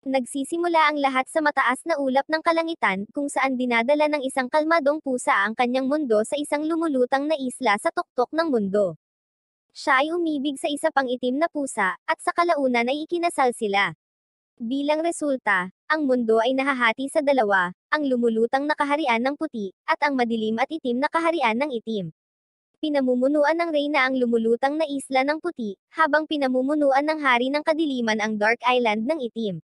Nagsisimula ang lahat sa mataas na ulap ng kalangitan, kung saan dinadala ng isang kalmadong pusa ang kanyang mundo sa isang lumulutang na isla sa tuktok ng mundo. Siya ay umibig sa isa pang itim na pusa, at sa kalaunan ay ikinasal sila. Bilang resulta, ang mundo ay nahahati sa dalawa, ang lumulutang na kaharian ng puti, at ang madilim at itim na kaharian ng itim. Pinamumunuan ng reyna ang lumulutang na isla ng puti, habang pinamumunuan ng hari ng kadiliman ang Dark Island ng itim.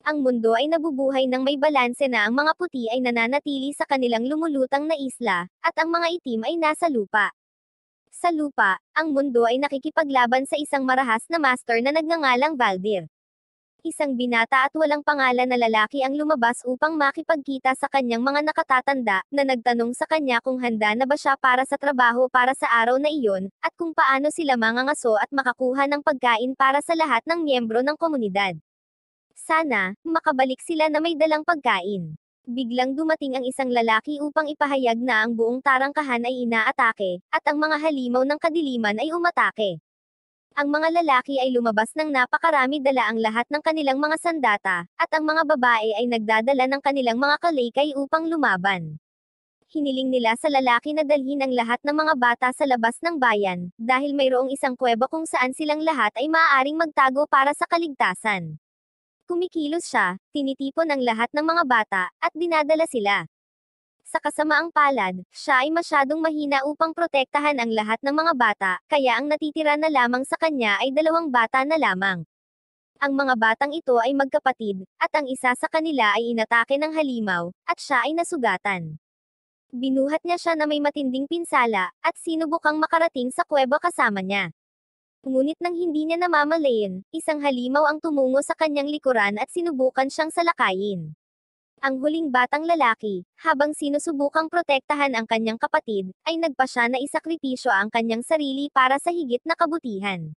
Ang mundo ay nabubuhay ng may balanse na ang mga puti ay nananatili sa kanilang lumulutang na isla, at ang mga itim ay nasa lupa. Sa lupa, ang mundo ay nakikipaglaban sa isang marahas na master na nagngangalang Valdir. Isang binata at walang pangalan na lalaki ang lumabas upang makipagkita sa kanyang mga nakatatanda, na nagtanong sa kanya kung handa na ba siya para sa trabaho para sa araw na iyon, at kung paano sila mangangaso at makakuha ng pagkain para sa lahat ng miyembro ng komunidad. Sana, makabalik sila na may dalang pagkain. Biglang dumating ang isang lalaki upang ipahayag na ang buong tarangkahan ay inaatake, at ang mga halimaw ng kadiliman ay umatake. Ang mga lalaki ay lumabas ng napakarami, dala ang lahat ng kanilang mga sandata, at ang mga babae ay nagdadala ng kanilang mga kalaykay upang lumaban. Hiniling nila sa lalaki na dalhin ang lahat ng mga bata sa labas ng bayan, dahil mayroong isang kuweba kung saan silang lahat ay maaaring magtago para sa kaligtasan. Kumikilos siya, tinitipon ang lahat ng mga bata, at dinadala sila. Sa kasamaang palad, siya ay masyadong mahina upang protektahan ang lahat ng mga bata, kaya ang natitira na lamang sa kanya ay 2 bata na lamang. Ang mga batang ito ay magkapatid, at ang isa sa kanila ay inatake ng halimaw, at siya ay nasugatan. Binuhat niya siya na may matinding pinsala, at sinubukang makarating sa kuweba kasama niya. Ngunit nang hindi niya namamalayan, isang halimaw ang tumungo sa kanyang likuran at sinubukan siyang salakayin. Ang huling batang lalaki, habang sinusubukang protektahan ang kanyang kapatid, ay nagpa siya na isakripisyo ang kanyang sarili para sa higit na kabutihan.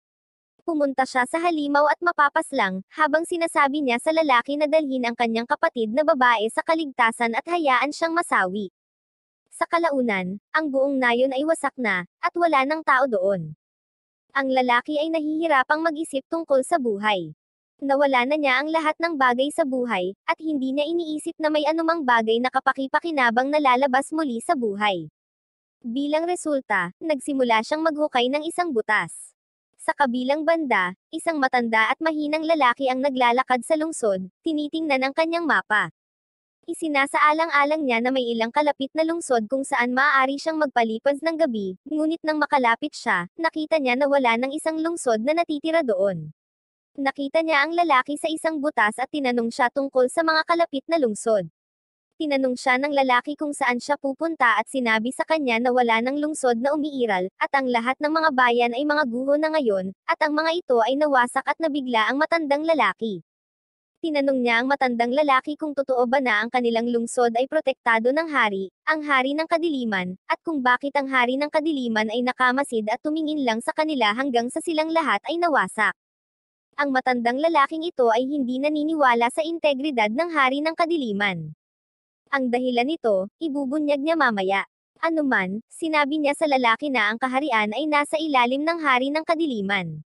Pumunta siya sa halimaw at mapapaslang, habang sinasabi niya sa lalaki na dalhin ang kanyang kapatid na babae sa kaligtasan at hayaan siyang masawi. Sa kalaunan, ang buong nayon ay wasak na, at wala ng tao doon. Ang lalaki ay nahihirapang mag-isip tungkol sa buhay. Nawala na niya ang lahat ng bagay sa buhay, at hindi niya iniisip na may anumang bagay na kapaki-pakinabang na lalabas muli sa buhay. Bilang resulta, nagsimula siyang maghukay ng isang butas. Sa kabilang banda, isang matanda at mahinang lalaki ang naglalakad sa lungsod, tinitingnan ang kanyang mapa. Isinasaalang-alang niya na may ilang kalapit na lungsod kung saan maaari siyang magpalipas ng gabi, ngunit nang makalapit siya, nakita niya na wala ng isang lungsod na natitira doon. Nakita niya ang lalaki sa isang butas at tinanong siya tungkol sa mga kalapit na lungsod. Tinanong siya ng lalaki kung saan siya pupunta at sinabi sa kanya na wala ng lungsod na umiiral, at ang lahat ng mga bayan ay mga guho na ngayon, at ang mga ito ay nawasak at nabigla ang matandang lalaki. Tinanong niya ang matandang lalaki kung totoo ba na ang kanilang lungsod ay protektado ng hari, ang hari ng kadiliman, at kung bakit ang hari ng kadiliman ay nakamasid at tumingin lang sa kanila hanggang sa silang lahat ay nawasak. Ang matandang lalaking ito ay hindi naniniwala sa integridad ng hari ng kadiliman. Ang dahilan nito, ibubunyag niya mamaya. Anuman, sinabi niya sa lalaki na ang kaharian ay nasa ilalim ng hari ng kadiliman.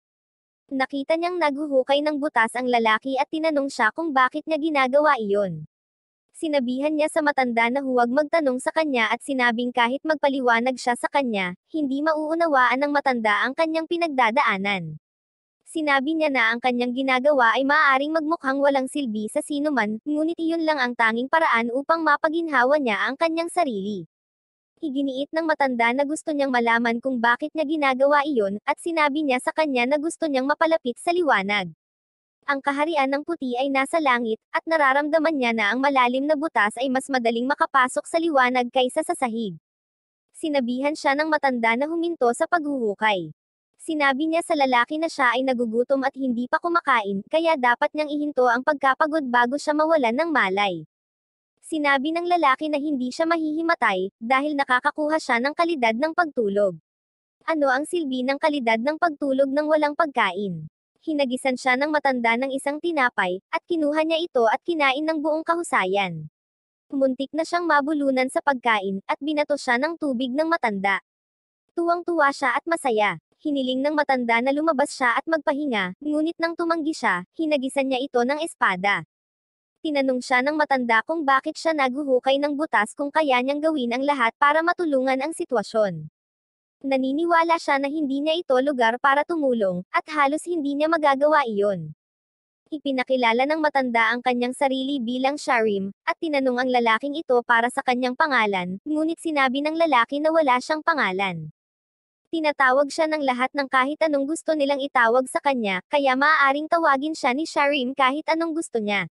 Nakita niyang naghuhukay ng butas ang lalaki at tinanong siya kung bakit niya ginagawa iyon. Sinabihan niya sa matanda na huwag magtanong sa kanya at sinabing kahit magpaliwanag siya sa kanya, hindi mauunawaan ng matanda ang kanyang pinagdadaanan. Sinabi niya na ang kanyang ginagawa ay maaaring magmukhang walang silbi sa sino man, ngunit iyon lang ang tanging paraan upang mapaginhawa niya ang kanyang sarili. Iginiit ng matanda na gusto niyang malaman kung bakit niya ginagawa iyon, at sinabi niya sa kanya na gusto niyang mapalapit sa liwanag. Ang kaharian ng puti ay nasa langit, at nararamdaman niya na ang malalim na butas ay mas madaling makapasok sa liwanag kaysa sa sahig. Sinabihan siya ng matanda na huminto sa paghuhukay. Sinabi niya sa lalaki na siya ay nagugutom at hindi pa kumakain, kaya dapat niyang ihinto ang pagkapagod bago siya mawalan ng malay. Sinabi ng lalaki na hindi siya mahihimatay, dahil nakakakuha siya ng kalidad ng pagtulog. Ano ang silbi ng kalidad ng pagtulog ng walang pagkain? Hinagisan siya ng matanda ng isang tinapay, at kinuha niya ito at kinain ng buong kahusayan. Muntik na siyang mabulunan sa pagkain, at binato siya ng tubig ng matanda. Tuwang-tuwa siya at masaya. Hiniling ng matanda na lumabas siya at magpahinga, ngunit nang tumanggi siya, hinagisan niya ito ng espada. Tinanong siya ng matanda kung bakit siya naghuhukay ng butas kung kaya niyang gawin ang lahat para matulungan ang sitwasyon. Naniniwala siya na hindi niya ito lugar para tumulong, at halos hindi niya magagawa iyon. Ipinakilala ng matanda ang kanyang sarili bilang Sharim, at tinanong ang lalaking ito para sa kanyang pangalan, ngunit sinabi ng lalaki na wala siyang pangalan. Tinatawag siya ng lahat ng kahit anong gusto nilang itawag sa kanya, kaya maaaring tawagin siya ni Sharim kahit anong gusto niya.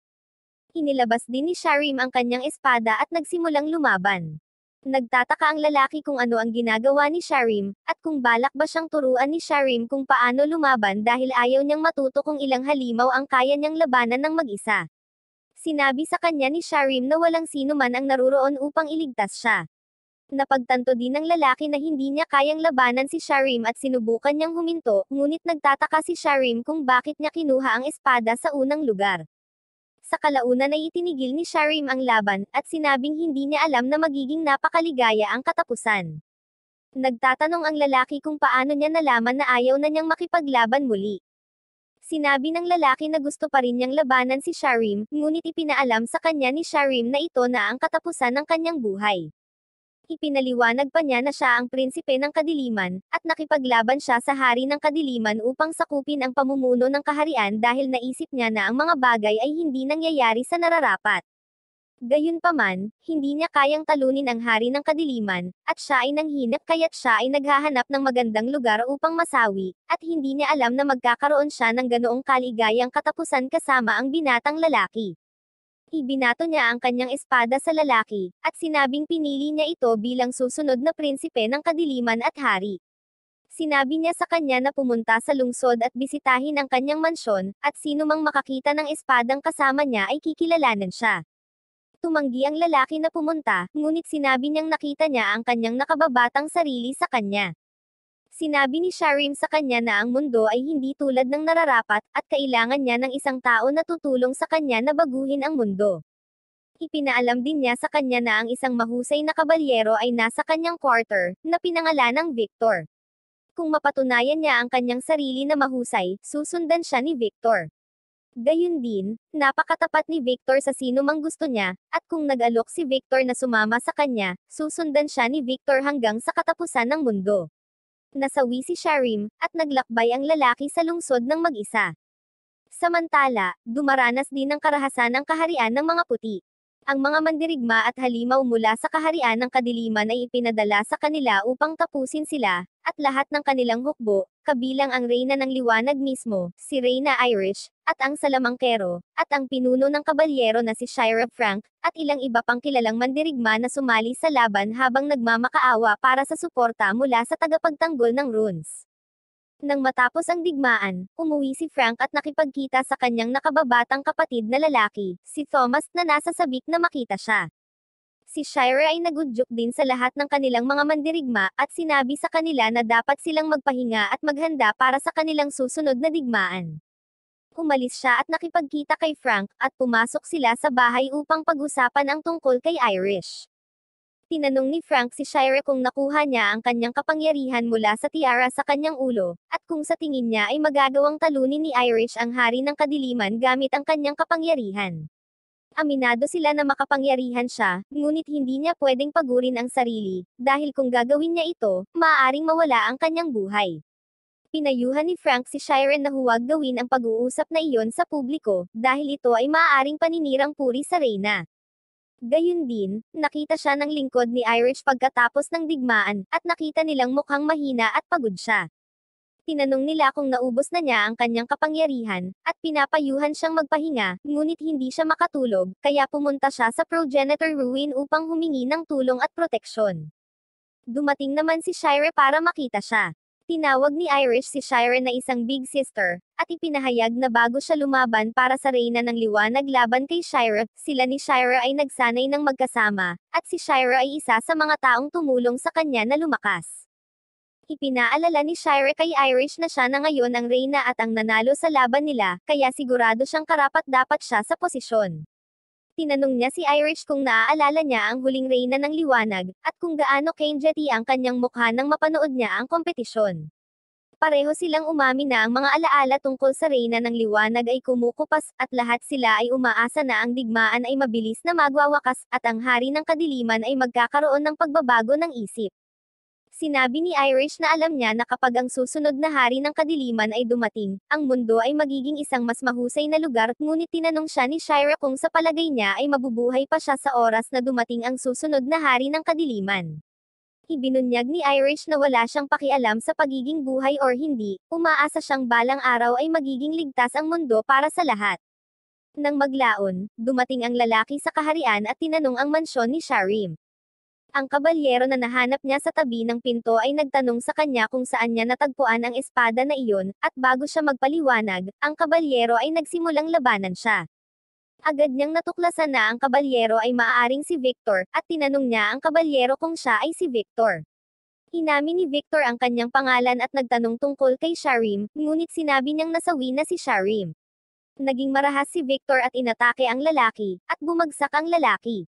Inilabas din ni Sharim ang kanyang espada at nagsimulang lumaban. Nagtataka ang lalaki kung ano ang ginagawa ni Sharim, at kung balak ba siyang turuan ni Sharim kung paano lumaban dahil ayaw niyang matuto kung ilang halimaw ang kaya niyang labanan ng mag-isa. Sinabi sa kanya ni Sharim na walang sino man ang naruroon upang iligtas siya. Napagtanto din ng lalaki na hindi niya kayang labanan si Sharim at sinubukan niyang huminto, ngunit nagtataka si Sharim kung bakit niya kinuha ang espada sa unang lugar. Sa kalaunan ay itinigil ni Sharim ang laban, at sinabing hindi niya alam na magiging napakaligaya ang katapusan. Nagtatanong ang lalaki kung paano niya nalaman na ayaw na niyang makipaglaban muli. Sinabi ng lalaki na gusto pa rin niyang labanan si Sharim, ngunit ipinaalam sa kanya ni Sharim na ito na ang katapusan ng kanyang buhay. Ipinaliwanag pa niya na siya ang prinsipe ng kadiliman, at nakipaglaban siya sa hari ng kadiliman upang sakupin ang pamumuno ng kaharian dahil naisip niya na ang mga bagay ay hindi nangyayari sa nararapat. Gayunpaman, hindi niya kayang talunin ang hari ng kadiliman, at siya ay nanghinap kaya't siya ay naghahanap ng magandang lugar upang masawi, at hindi niya alam na magkakaroon siya ng ganoong kaligayang katapusan kasama ang binatang lalaki. Ibinato niya ang kanyang espada sa lalaki, at sinabing pinili niya ito bilang susunod na prinsipe ng kadiliman at hari. Sinabi niya sa kanya na pumunta sa lungsod at bisitahin ang kanyang mansyon, at sino mang makakita ng espadang kasama niya ay kikilalanan siya. Tumanggi ang lalaki na pumunta, ngunit sinabi niyang nakita niya ang kanyang nakababatang sarili sa kanya. Sinabi ni Sharim sa kanya na ang mundo ay hindi tulad ng nararapat, at kailangan niya ng isang tao na tutulong sa kanya na baguhin ang mundo. Ipinaalam din niya sa kanya na ang isang mahusay na kabalyero ay nasa kanyang quarter, na pinangalanang Victor. Kung mapatunayan niya ang kanyang sarili na mahusay, susundan siya ni Victor. Gayun din, napakatapat ni Victor sa sino mang gusto niya, at kung nag-alok si Victor na sumama sa kanya, susundan siya ni Victor hanggang sa katapusan ng mundo. Nasawi si Sharim, at naglakbay ang lalaki sa lungsod ng mag-isa. Samantala, dumaranas din ng karahasan ang kaharian ng mga puti. Ang mga mandirigma at halimaw mula sa kaharian ng kadiliman ay ipinadala sa kanila upang tapusin sila, at lahat ng kanilang hukbo, kabilang ang reyna ng liwanag mismo, si Reyna Irish, at ang salamangkero, at ang pinuno ng kabalyero na si Shira Frank, at ilang iba pang kilalang mandirigma na sumali sa laban habang nagmamakaawa para sa suporta mula sa tagapagtanggol ng runes. Nang matapos ang digmaan, umuwi si Frank at nakipagkita sa kanyang nakababatang kapatid na lalaki, si Thomas na nasa sabik na makita siya. Si Shira ay nagudyok din sa lahat ng kanilang mga mandirigma at sinabi sa kanila na dapat silang magpahinga at maghanda para sa kanilang susunod na digmaan. Umalis siya at nakipagkita kay Frank, at pumasok sila sa bahay upang pag-usapan ang tungkol kay Irish. Tinanong ni Frank si Shira kung nakuha niya ang kanyang kapangyarihan mula sa tiara sa kanyang ulo, at kung sa tingin niya ay magagawang talunin ni Irish ang hari ng kadiliman gamit ang kanyang kapangyarihan. Aminado sila na makapangyarihan siya, ngunit hindi niya pwedeng pagurin ang sarili, dahil kung gagawin niya ito, maaaring mawala ang kanyang buhay. Pinayuhan ni Frank si Shira na huwag gawin ang pag-uusap na iyon sa publiko, dahil ito ay maaaring paninirang puri sa reyna. Gayun din, nakita siya ng lingkod ni Irish pagkatapos ng digmaan, at nakita nilang mukhang mahina at pagod siya. Tinanong nila kung naubos na niya ang kanyang kapangyarihan, at pinapayuhan siyang magpahinga, ngunit hindi siya makatulog, kaya pumunta siya sa progenitor ruin upang humingi ng tulong at proteksyon. Dumating naman si Shira para makita siya. Tinawag ni Irish si Shira na isang big sister, at ipinahayag na bago siya lumaban para sa reyna ng liwanag laban kay Shira, sila ni Shira ay nagsanay ng magkasama, at si Shira ay isa sa mga taong tumulong sa kanya na lumakas. Ipinaalala ni Shira kay Irish na siya na ngayon ang reyna at ang nanalo sa laban nila, kaya sigurado siyang karapat-dapat siya sa posisyon. Tinanong niya si Irish kung naaalala niya ang huling reyna ng liwanag, at kung gaano kangety ang kanyang mukha nang mapanood niya ang kompetisyon. Pareho silang umamin na ang mga alaala tungkol sa Reyna ng Liwanag ay kumukupas, at lahat sila ay umaasa na ang digmaan ay mabilis na magwawakas, at ang Hari ng Kadiliman ay magkakaroon ng pagbabago ng isip. Sinabi ni Irish na alam niya na kapag ang susunod na Hari ng Kadiliman ay dumating, ang mundo ay magiging isang mas mahusay na lugar, ngunit tinanong siya ni Shira kung sa palagay niya ay mabubuhay pa siya sa oras na dumating ang susunod na Hari ng Kadiliman. Ibinunyag ni Irish na wala siyang pakialam sa pagiging buhay or hindi, umaasa siyang balang araw ay magiging ligtas ang mundo para sa lahat. Nang maglaon, dumating ang lalaki sa kaharian at tinanong ang mansyon ni Sharim. Ang kabalyero na nahanap niya sa tabi ng pinto ay nagtanong sa kanya kung saan niya natagpuan ang espada na iyon, at bago siya magpaliwanag, ang kabalyero ay nagsimulang labanan siya. Agad niyang natuklasan na ang kabalyero ay maaaring si Victor, at tinanong niya ang kabalyero kung siya ay si Victor. Inamin ni Victor ang kanyang pangalan at nagtanong tungkol kay Sharim, ngunit sinabi niyang nasawi na si Sharim. Naging marahas si Victor at inatake ang lalaki, at bumagsak ang lalaki.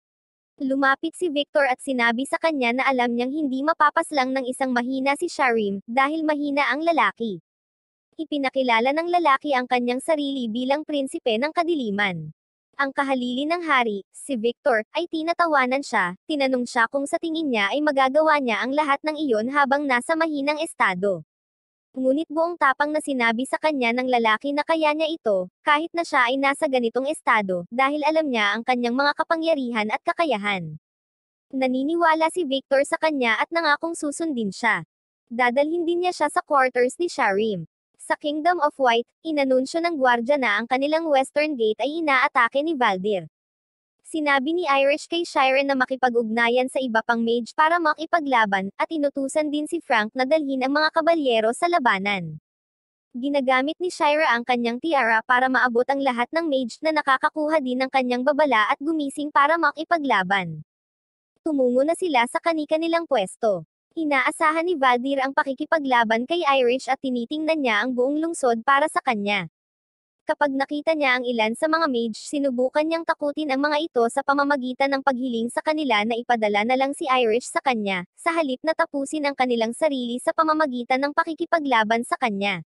Lumapit si Victor at sinabi sa kanya na alam niyang hindi mapapaslang ng isang mahina si Sharim, dahil mahina ang lalaki. Ipinakilala ng lalaki ang kanyang sarili bilang prinsipe ng kadiliman. Ang kahalili ng hari, si Victor, ay tinatawanan siya, tinanong siya kung sa tingin niya ay magagawa niya ang lahat ng iyon habang nasa mahinang estado. Ngunit buong tapang na sinabi sa kanya ng lalaki na kaya niya ito, kahit na siya ay nasa ganitong estado, dahil alam niya ang kanyang mga kapangyarihan at kakayahan. Naniniwala si Victor sa kanya at nangakong susundin siya. Dadalhin din niya siya sa quarters ni Sharim. Sa Kingdom of White, inanunsyo ng gwardya na ang kanilang western gate ay inaatake ni Valdir. Sinabi ni Irish kay Shira na makipag-ugnayan sa iba pang mage para makipaglaban, at inutusan din si Frank na dalhin ang mga kabalyero sa labanan. Ginagamit ni Shira ang kanyang tiara para maabot ang lahat ng mage na nakakakuha din ng kanyang babala at gumising para makipaglaban. Tumungo na sila sa kani-kanilang pwesto. Inaasahan ni Valdir ang pakikipaglaban kay Irish at tinitingnan niya ang buong lungsod para sa kanya. Kapag nakita niya ang ilan sa mga mage, sinubukan niyang takutin ang mga ito sa pamamagitan ng paghiling sa kanila na ipadala na lang si Irish sa kanya, sa halip na tapusin ang kanilang sarili sa pamamagitan ng pakikipaglaban sa kanya.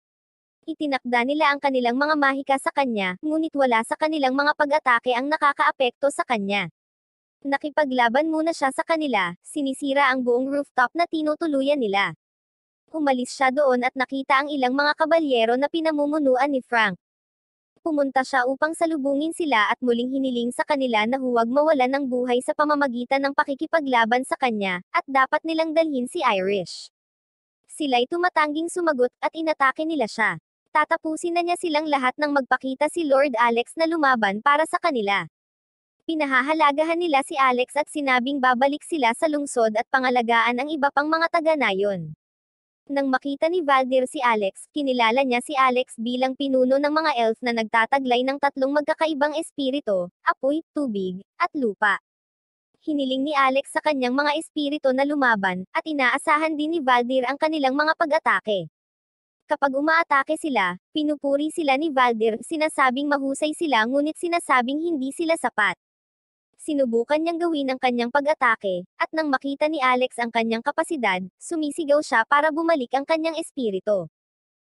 Itinakda nila ang kanilang mga mahika sa kanya, ngunit wala sa kanilang mga pag-atake ang nakakaapekto sa kanya. Nakipaglaban muna siya sa kanila, sinisira ang buong rooftop na tinutuluyan nila. Umalis siya doon at nakita ang ilang mga kabalyero na pinamumunuan ni Frank. Pumunta siya upang salubungin sila at muling hiniling sa kanila na huwag mawalan ng buhay sa pamamagitan ng pakikipaglaban sa kanya, at dapat nilang dalhin si Irish. Sila'y tumatangging sumagot, at inatake nila siya. Tatapusin na niya silang lahat nang magpakita si Lord Alex na lumaban para sa kanila. Pinahahalagahan nila si Alex at sinabing babalik sila sa lungsod at pangalagaan ang iba pang mga taga-nayon. Nang makita ni Valdir si Alex, kinilala niya si Alex bilang pinuno ng mga elf na nagtataglay ng tatlong magkakaibang espiritu, apoy, tubig, at lupa. Hiniling ni Alex sa kanyang mga espiritu na lumaban, at inaasahan din ni Valdir ang kanilang mga pag-atake. Kapag umaatake sila, pinupuri sila ni Valdir, sinasabing mahusay sila ngunit sinasabing hindi sila sapat. Sinubukan niyang gawin ang kanyang pag-atake, at nang makita ni Alex ang kanyang kapasidad, sumisigaw siya para bumalik ang kanyang espiritu.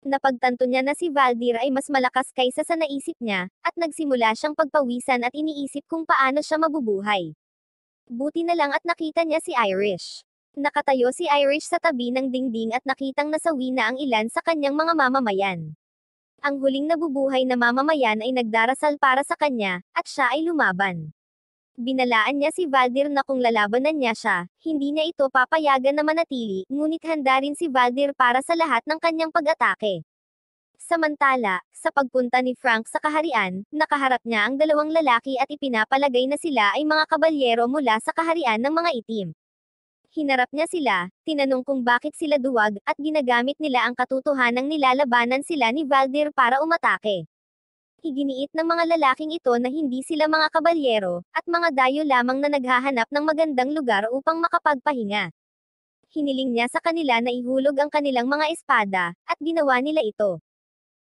Napagtanto niya na si Valdir ay mas malakas kaysa sa naisip niya, at nagsimula siyang pagpawisan at iniisip kung paano siya mabubuhay. Buti na lang at nakita niya si Irish. Nakatayo si Irish sa tabi ng dingding at nakitang nasawi na ang ilan sa kanyang mga mamamayan. Ang huling nabubuhay na mamamayan ay nagdarasal para sa kanya, at siya ay lumaban. Binalaan niya si Valdir na kung lalabanan niya siya, hindi niya ito papayagan na manatili, ngunit handa rin si Valdir para sa lahat ng kanyang pag-atake. Samantala, sa pagpunta ni Frank sa kaharian, nakaharap niya ang dalawang lalaki at ipinapalagay na sila ay mga kabalyero mula sa kaharian ng mga itim. Hinarap niya sila, tinanong kung bakit sila duwag, at ginagamit nila ang katotohanang nilalabanan sila ni Valdir para umatake. Iginiit ng mga lalaking ito na hindi sila mga kabalyero, at mga dayo lamang na naghahanap ng magandang lugar upang makapagpahinga. Hiniling niya sa kanila na ihulog ang kanilang mga espada, at ginawa nila ito.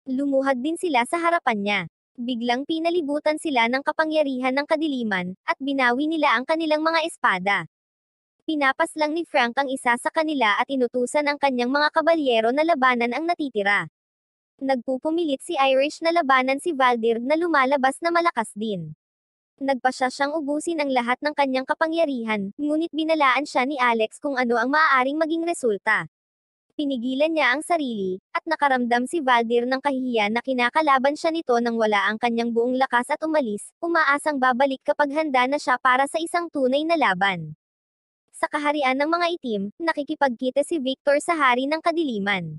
Lumuhad din sila sa harapan niya. Biglang pinalibutan sila ng kapangyarihan ng kadiliman, at binawi nila ang kanilang mga espada. Pinapas lang ni Frank ang isa sa kanila at inutusan ang kanyang mga kabalyero na labanan ang natitira. Nagpupumilit si Irish na labanan si Valdir na lumalabas na malakas din. Nagpasya siyang ubusin ang lahat ng kanyang kapangyarihan, ngunit binalaan siya ni Alex kung ano ang maaaring maging resulta. Pinigilan niya ang sarili, at nakaramdam si Valdir ng kahihiyan na kinakalaban siya nito nang wala ang kanyang buong lakas at umalis, umaasang babalik kapag handa na siya para sa isang tunay na laban. Sa kaharian ng mga itim, nakikipagkita si Victor sa hari ng kadiliman.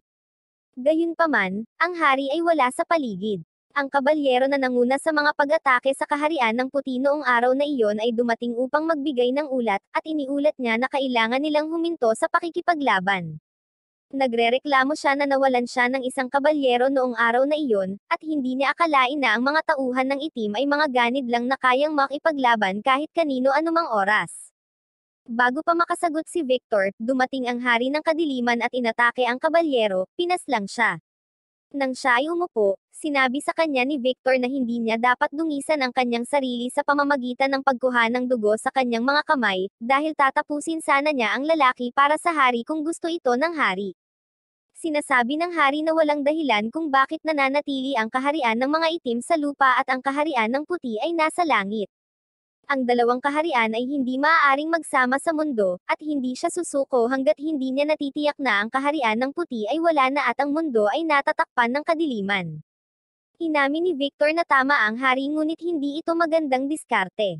Gayunpaman, ang hari ay wala sa paligid. Ang kabalyero na nanguna sa mga pag-atake sa kaharian ng puti noong araw na iyon ay dumating upang magbigay ng ulat, at iniulat niya na kailangan nilang huminto sa pakikipaglaban. Nagrereklamo siya na nawalan siya ng isang kabalyero noong araw na iyon, at hindi niya akalain na ang mga tauhan ng itim ay mga ganid lang na kayang makipaglaban kahit kanino anumang oras. Bago pa makasagot si Victor, dumating ang hari ng kadiliman at inatake ang kabalyero, pinaslang siya. Nang siya ay umupo, sinabi sa kanya ni Victor na hindi niya dapat dungisan ang kanyang sarili sa pamamagitan ng pagkuha ng dugo sa kanyang mga kamay, dahil tatapusin sana niya ang lalaki para sa hari kung gusto ito ng hari. Sinasabi ng hari na walang dahilan kung bakit nananatili ang kaharian ng mga itim sa lupa at ang kaharian ng puti ay nasa langit. Ang dalawang kaharian ay hindi maaaring magsama sa mundo, at hindi siya susuko hanggat hindi niya natitiyak na ang kaharian ng puti ay wala na at ang mundo ay natatakpan ng kadiliman. Inamin ni Victor na tama ang hari ngunit hindi ito magandang diskarte.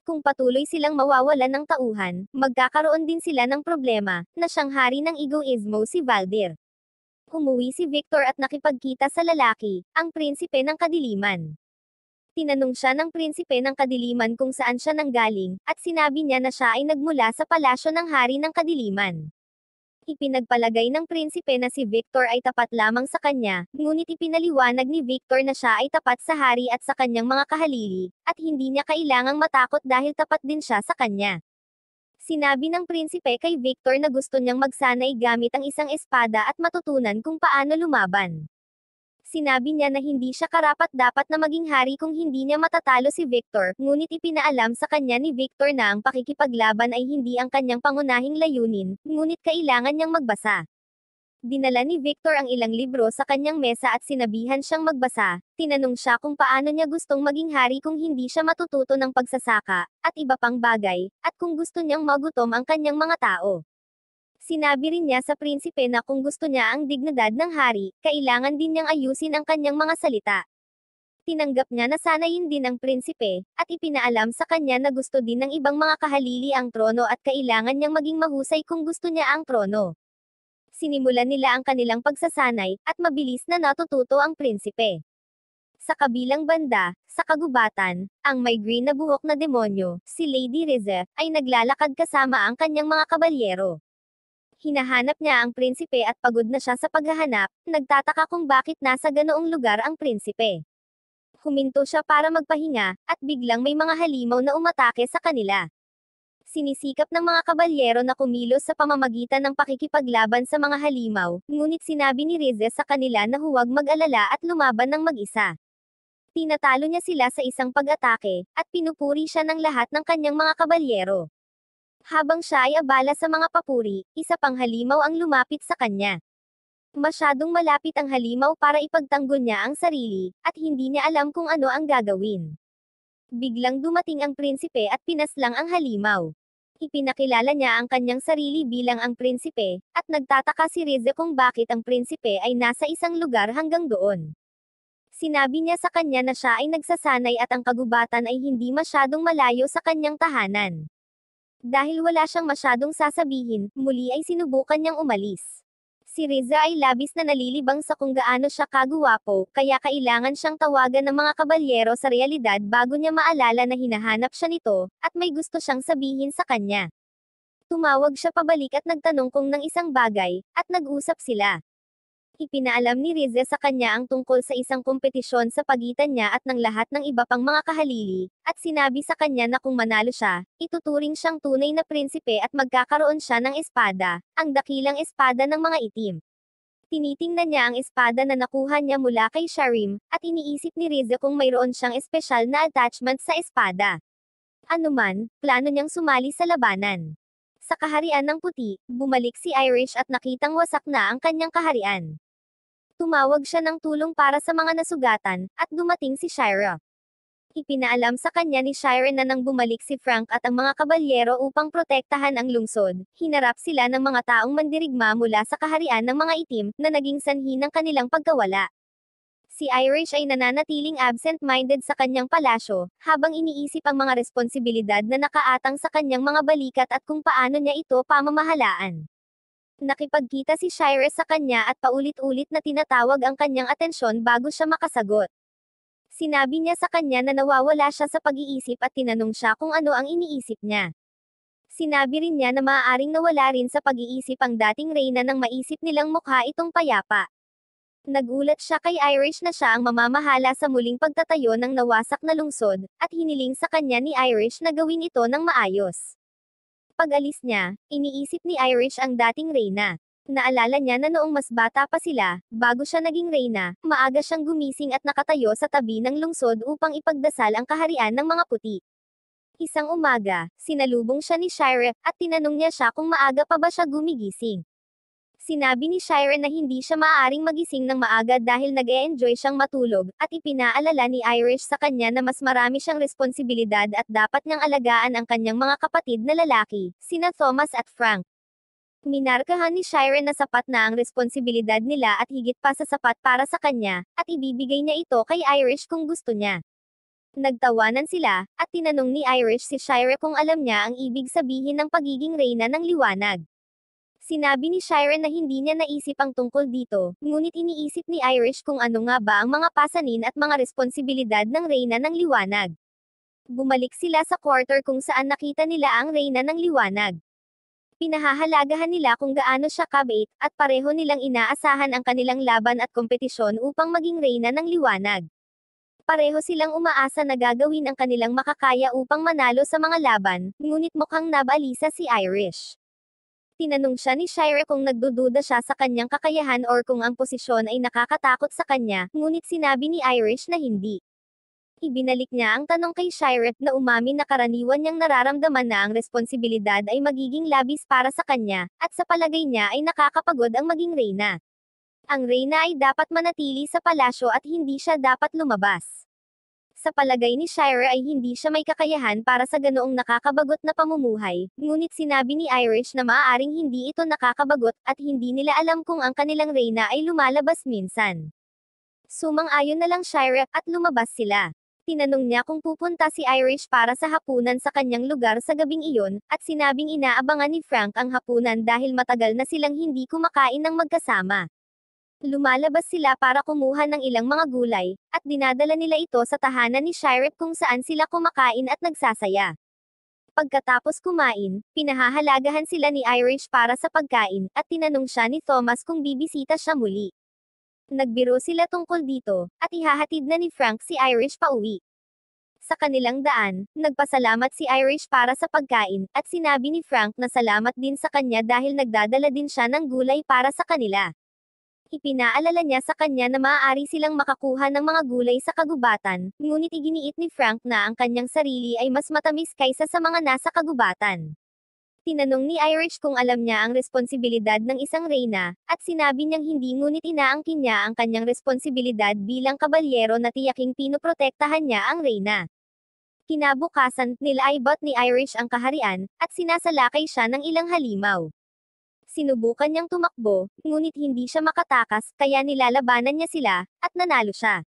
Kung patuloy silang mawawalan ng tauhan, magkakaroon din sila ng problema, na siyang hari ng egoismo si Valdir. Umuwi si Victor at nakipagkita sa lalaki, ang prinsipe ng kadiliman. Tinanong siya ng prinsipe ng kadiliman kung saan siya nanggaling, at sinabi niya na siya ay nagmula sa palasyo ng hari ng kadiliman. Ipinagpalagay ng prinsipe na si Victor ay tapat lamang sa kanya, ngunit ipinaliwanag ni Victor na siya ay tapat sa hari at sa kanyang mga kahalili, at hindi niya kailangang matakot dahil tapat din siya sa kanya. Sinabi ng prinsipe kay Victor na gusto niyang magsanay gamit ang isang espada at matutunan kung paano lumaban. Sinabi niya na hindi siya karapat-dapat na maging hari kung hindi niya matatalo si Victor, ngunit ipinaalam sa kanya ni Victor na ang pakikipaglaban ay hindi ang kanyang pangunahing layunin, ngunit kailangan niyang magbasa. Dinala ni Victor ang ilang libro sa kanyang mesa at sinabihan siyang magbasa. Tinanong siya kung paano niya gustong maging hari kung hindi siya matututo ng pagsasaka, at iba pang bagay, at kung gusto niyang magutom ang kanyang mga tao. Sinabi rin niya sa prinsipe na kung gusto niya ang dignidad ng hari, kailangan din niyang ayusin ang kanyang mga salita. Tinanggap niya na sanayin din ang prinsipe, at ipinaalam sa kanya na gusto din ng ibang mga kahalili ang trono at kailangan niyang maging mahusay kung gusto niya ang trono. Sinimulan nila ang kanilang pagsasanay, at mabilis na natututo ang prinsipe. Sa kabilang banda, sa kagubatan, ang may green na buhok na demonyo, si Lady Rize, ay naglalakad kasama ang kanyang mga kabalyero. Hinahanap niya ang prinsipe at pagod na siya sa paghahanap, nagtataka kung bakit nasa ganoong lugar ang prinsipe. Huminto siya para magpahinga, at biglang may mga halimaw na umatake sa kanila. Sinisikap ng mga kabalyero na kumilos sa pamamagitan ng pakikipaglaban sa mga halimaw, ngunit sinabi ni Rize sa kanila na huwag mag-alala at lumaban ng mag-isa. Tinatalo niya sila sa isang pag-atake, at pinupuri siya ng lahat ng kanyang mga kabalyero. Habang siya ay abala sa mga papuri, isa pang halimaw ang lumapit sa kanya. Masyadong malapit ang halimaw para ipagtanggol niya ang sarili, at hindi niya alam kung ano ang gagawin. Biglang dumating ang prinsipe at pinaslang ang halimaw. Ipinakilala niya ang kanyang sarili bilang ang prinsipe, at nagtataka si Rize kung bakit ang prinsipe ay nasa isang lugar hanggang doon. Sinabi niya sa kanya na siya ay nagsasanay at ang kagubatan ay hindi masyadong malayo sa kanyang tahanan. Dahil wala siyang masyadong sasabihin, muli ay sinubukan niyang umalis. Si Riza ay labis na nalilibang sa kung gaano siya kaguwapo, kaya kailangan siyang tawagan ng mga kabalyero sa realidad bago niya maalala na hinahanap siya nito, at may gusto siyang sabihin sa kanya. Tumawag siya pabalik at nagtanong kung ng isang bagay, at nag-usap sila. Ipinaalam ni Rize sa kanya ang tungkol sa isang kompetisyon sa pagitan niya at ng lahat ng iba pang mga kahalili, at sinabi sa kanya na kung manalo siya, ituturing siyang tunay na prinsipe at magkakaroon siya ng espada, ang dakilang espada ng mga itim. Tinitingnan niya ang espada na nakuha niya mula kay Sharim, at iniisip ni Rize kung mayroon siyang espesyal na attachment sa espada. Anuman, plano niyang sumali sa labanan. Sa kaharian ng puti, bumalik si Irish at nakitang wasak na ang kanyang kaharian. Tumawag siya ng tulong para sa mga nasugatan, at dumating si Shira. Ipinaalam sa kanya ni Shira na nang bumalik si Frank at ang mga kabalyero upang protektahan ang lungsod, hinarap sila ng mga taong mandirigma mula sa kaharian ng mga itim, na naging sanhi ng kanilang pagkawala. Si Irish ay nananatiling absent-minded sa kanyang palasyo, habang iniisip ang mga responsibilidad na nakaatang sa kanyang mga balikat at kung paano niya ito pamamahalaan. Nakipagkita si Shira sa kanya at paulit-ulit na tinatawag ang kanyang atensyon bago siya makasagot. Sinabi niya sa kanya na nawawala siya sa pag-iisip at tinanong siya kung ano ang iniisip niya. Sinabi rin niya na maaaring nawala rin sa pag-iisip ang dating reyna nang maisip nilang mukha itong payapa. Nagulat siya kay Irish na siya ang mamamahala sa muling pagtatayo ng nawasak na lungsod, at hiniling sa kanya ni Irish na gawin ito ng maayos. Pag-alis niya, iniisip ni Irish ang dating reyna. Naalala niya na noong mas bata pa sila, bago siya naging reyna, maaga siyang gumising at nakatayo sa tabi ng lungsod upang ipagdasal ang kaharian ng mga puti. Isang umaga, sinalubong siya ni Shira, at tinanong niya siya kung maaga pa ba siya gumigising. Sinabi ni Shira na hindi siya maaaring magising ng maaga dahil nag-e-enjoy siyang matulog, at ipinaalala ni Irish sa kanya na mas marami siyang responsibilidad at dapat niyang alagaan ang kanyang mga kapatid na lalaki, sina Thomas at Frank. Minarkahan ni Shira na sapat na ang responsibilidad nila at higit pa sa sapat para sa kanya, at ibibigay niya ito kay Irish kung gusto niya. Nagtawanan sila, at tinanong ni Irish si Shira kung alam niya ang ibig sabihin ng pagiging reyna ng liwanag. Sinabi ni Shira na hindi niya naisip ang tungkol dito, ngunit iniisip ni Irish kung ano nga ba ang mga pasanin at mga responsibilidad ng reyna ng liwanag. Bumalik sila sa quarter kung saan nakita nila ang reyna ng liwanag. Pinahahalagahan nila kung gaano siya kabait, at pareho nilang inaasahan ang kanilang laban at kompetisyon upang maging reyna ng liwanag. Pareho silang umaasa na gagawin ang kanilang makakaya upang manalo sa mga laban, ngunit mukhang nabalisa si Irish. Tinanong siya ni Shira kung nagdududa siya sa kanyang kakayahan or kung ang posisyon ay nakakatakot sa kanya, ngunit sinabi ni Irish na hindi. Ibinalik niya ang tanong kay Shira na umamin na karaniwan niyang nararamdaman na ang responsibilidad ay magiging labis para sa kanya, at sa palagay niya ay nakakapagod ang maging reyna. Ang reyna ay dapat manatili sa palasyo at hindi siya dapat lumabas. Sa palagay ni Shira ay hindi siya may kakayahan para sa ganoong nakakabagot na pamumuhay, ngunit sinabi ni Irish na maaaring hindi ito nakakabagot at hindi nila alam kung ang kanilang reyna ay lumalabas minsan. Sumang-ayon na lang Shira at lumabas sila. Tinanong niya kung pupunta si Irish para sa hapunan sa kanyang lugar sa gabing iyon, at sinabing inaabangan ni Frank ang hapunan dahil matagal na silang hindi kumakain ng magkasama. Lumalabas sila para kumuha ng ilang mga gulay, at dinadala nila ito sa tahanan ni Shira kung saan sila kumakain at nagsasaya. Pagkatapos kumain, pinahahalagahan sila ni Irish para sa pagkain, at tinanong siya ni Thomas kung bibisita siya muli. Nagbiro sila tungkol dito, at ihahatid na ni Frank si Irish pauwi. Sa kanilang daan, nagpasalamat si Irish para sa pagkain, at sinabi ni Frank na salamat din sa kanya dahil nagdadala din siya ng gulay para sa kanila. Ipinaalala niya sa kanya na maaari silang makakuha ng mga gulay sa kagubatan, ngunit iginiit ni Frank na ang kanyang sarili ay mas matamis kaysa sa mga nasa kagubatan. Tinanong ni Irish kung alam niya ang responsibilidad ng isang reyna, at sinabi niyang hindi ngunit inaangkin niya ang kanyang responsibilidad bilang kabalyero na tiyaking pinoprotektahan niya ang reyna. Kinabukasan, nilaibot ni Irish ang kaharian, at sinasalakay siya ng ilang halimaw. Sinubukan niyang tumakbo, ngunit hindi siya makatakas, kaya nilalabanan niya sila, at nanalo siya.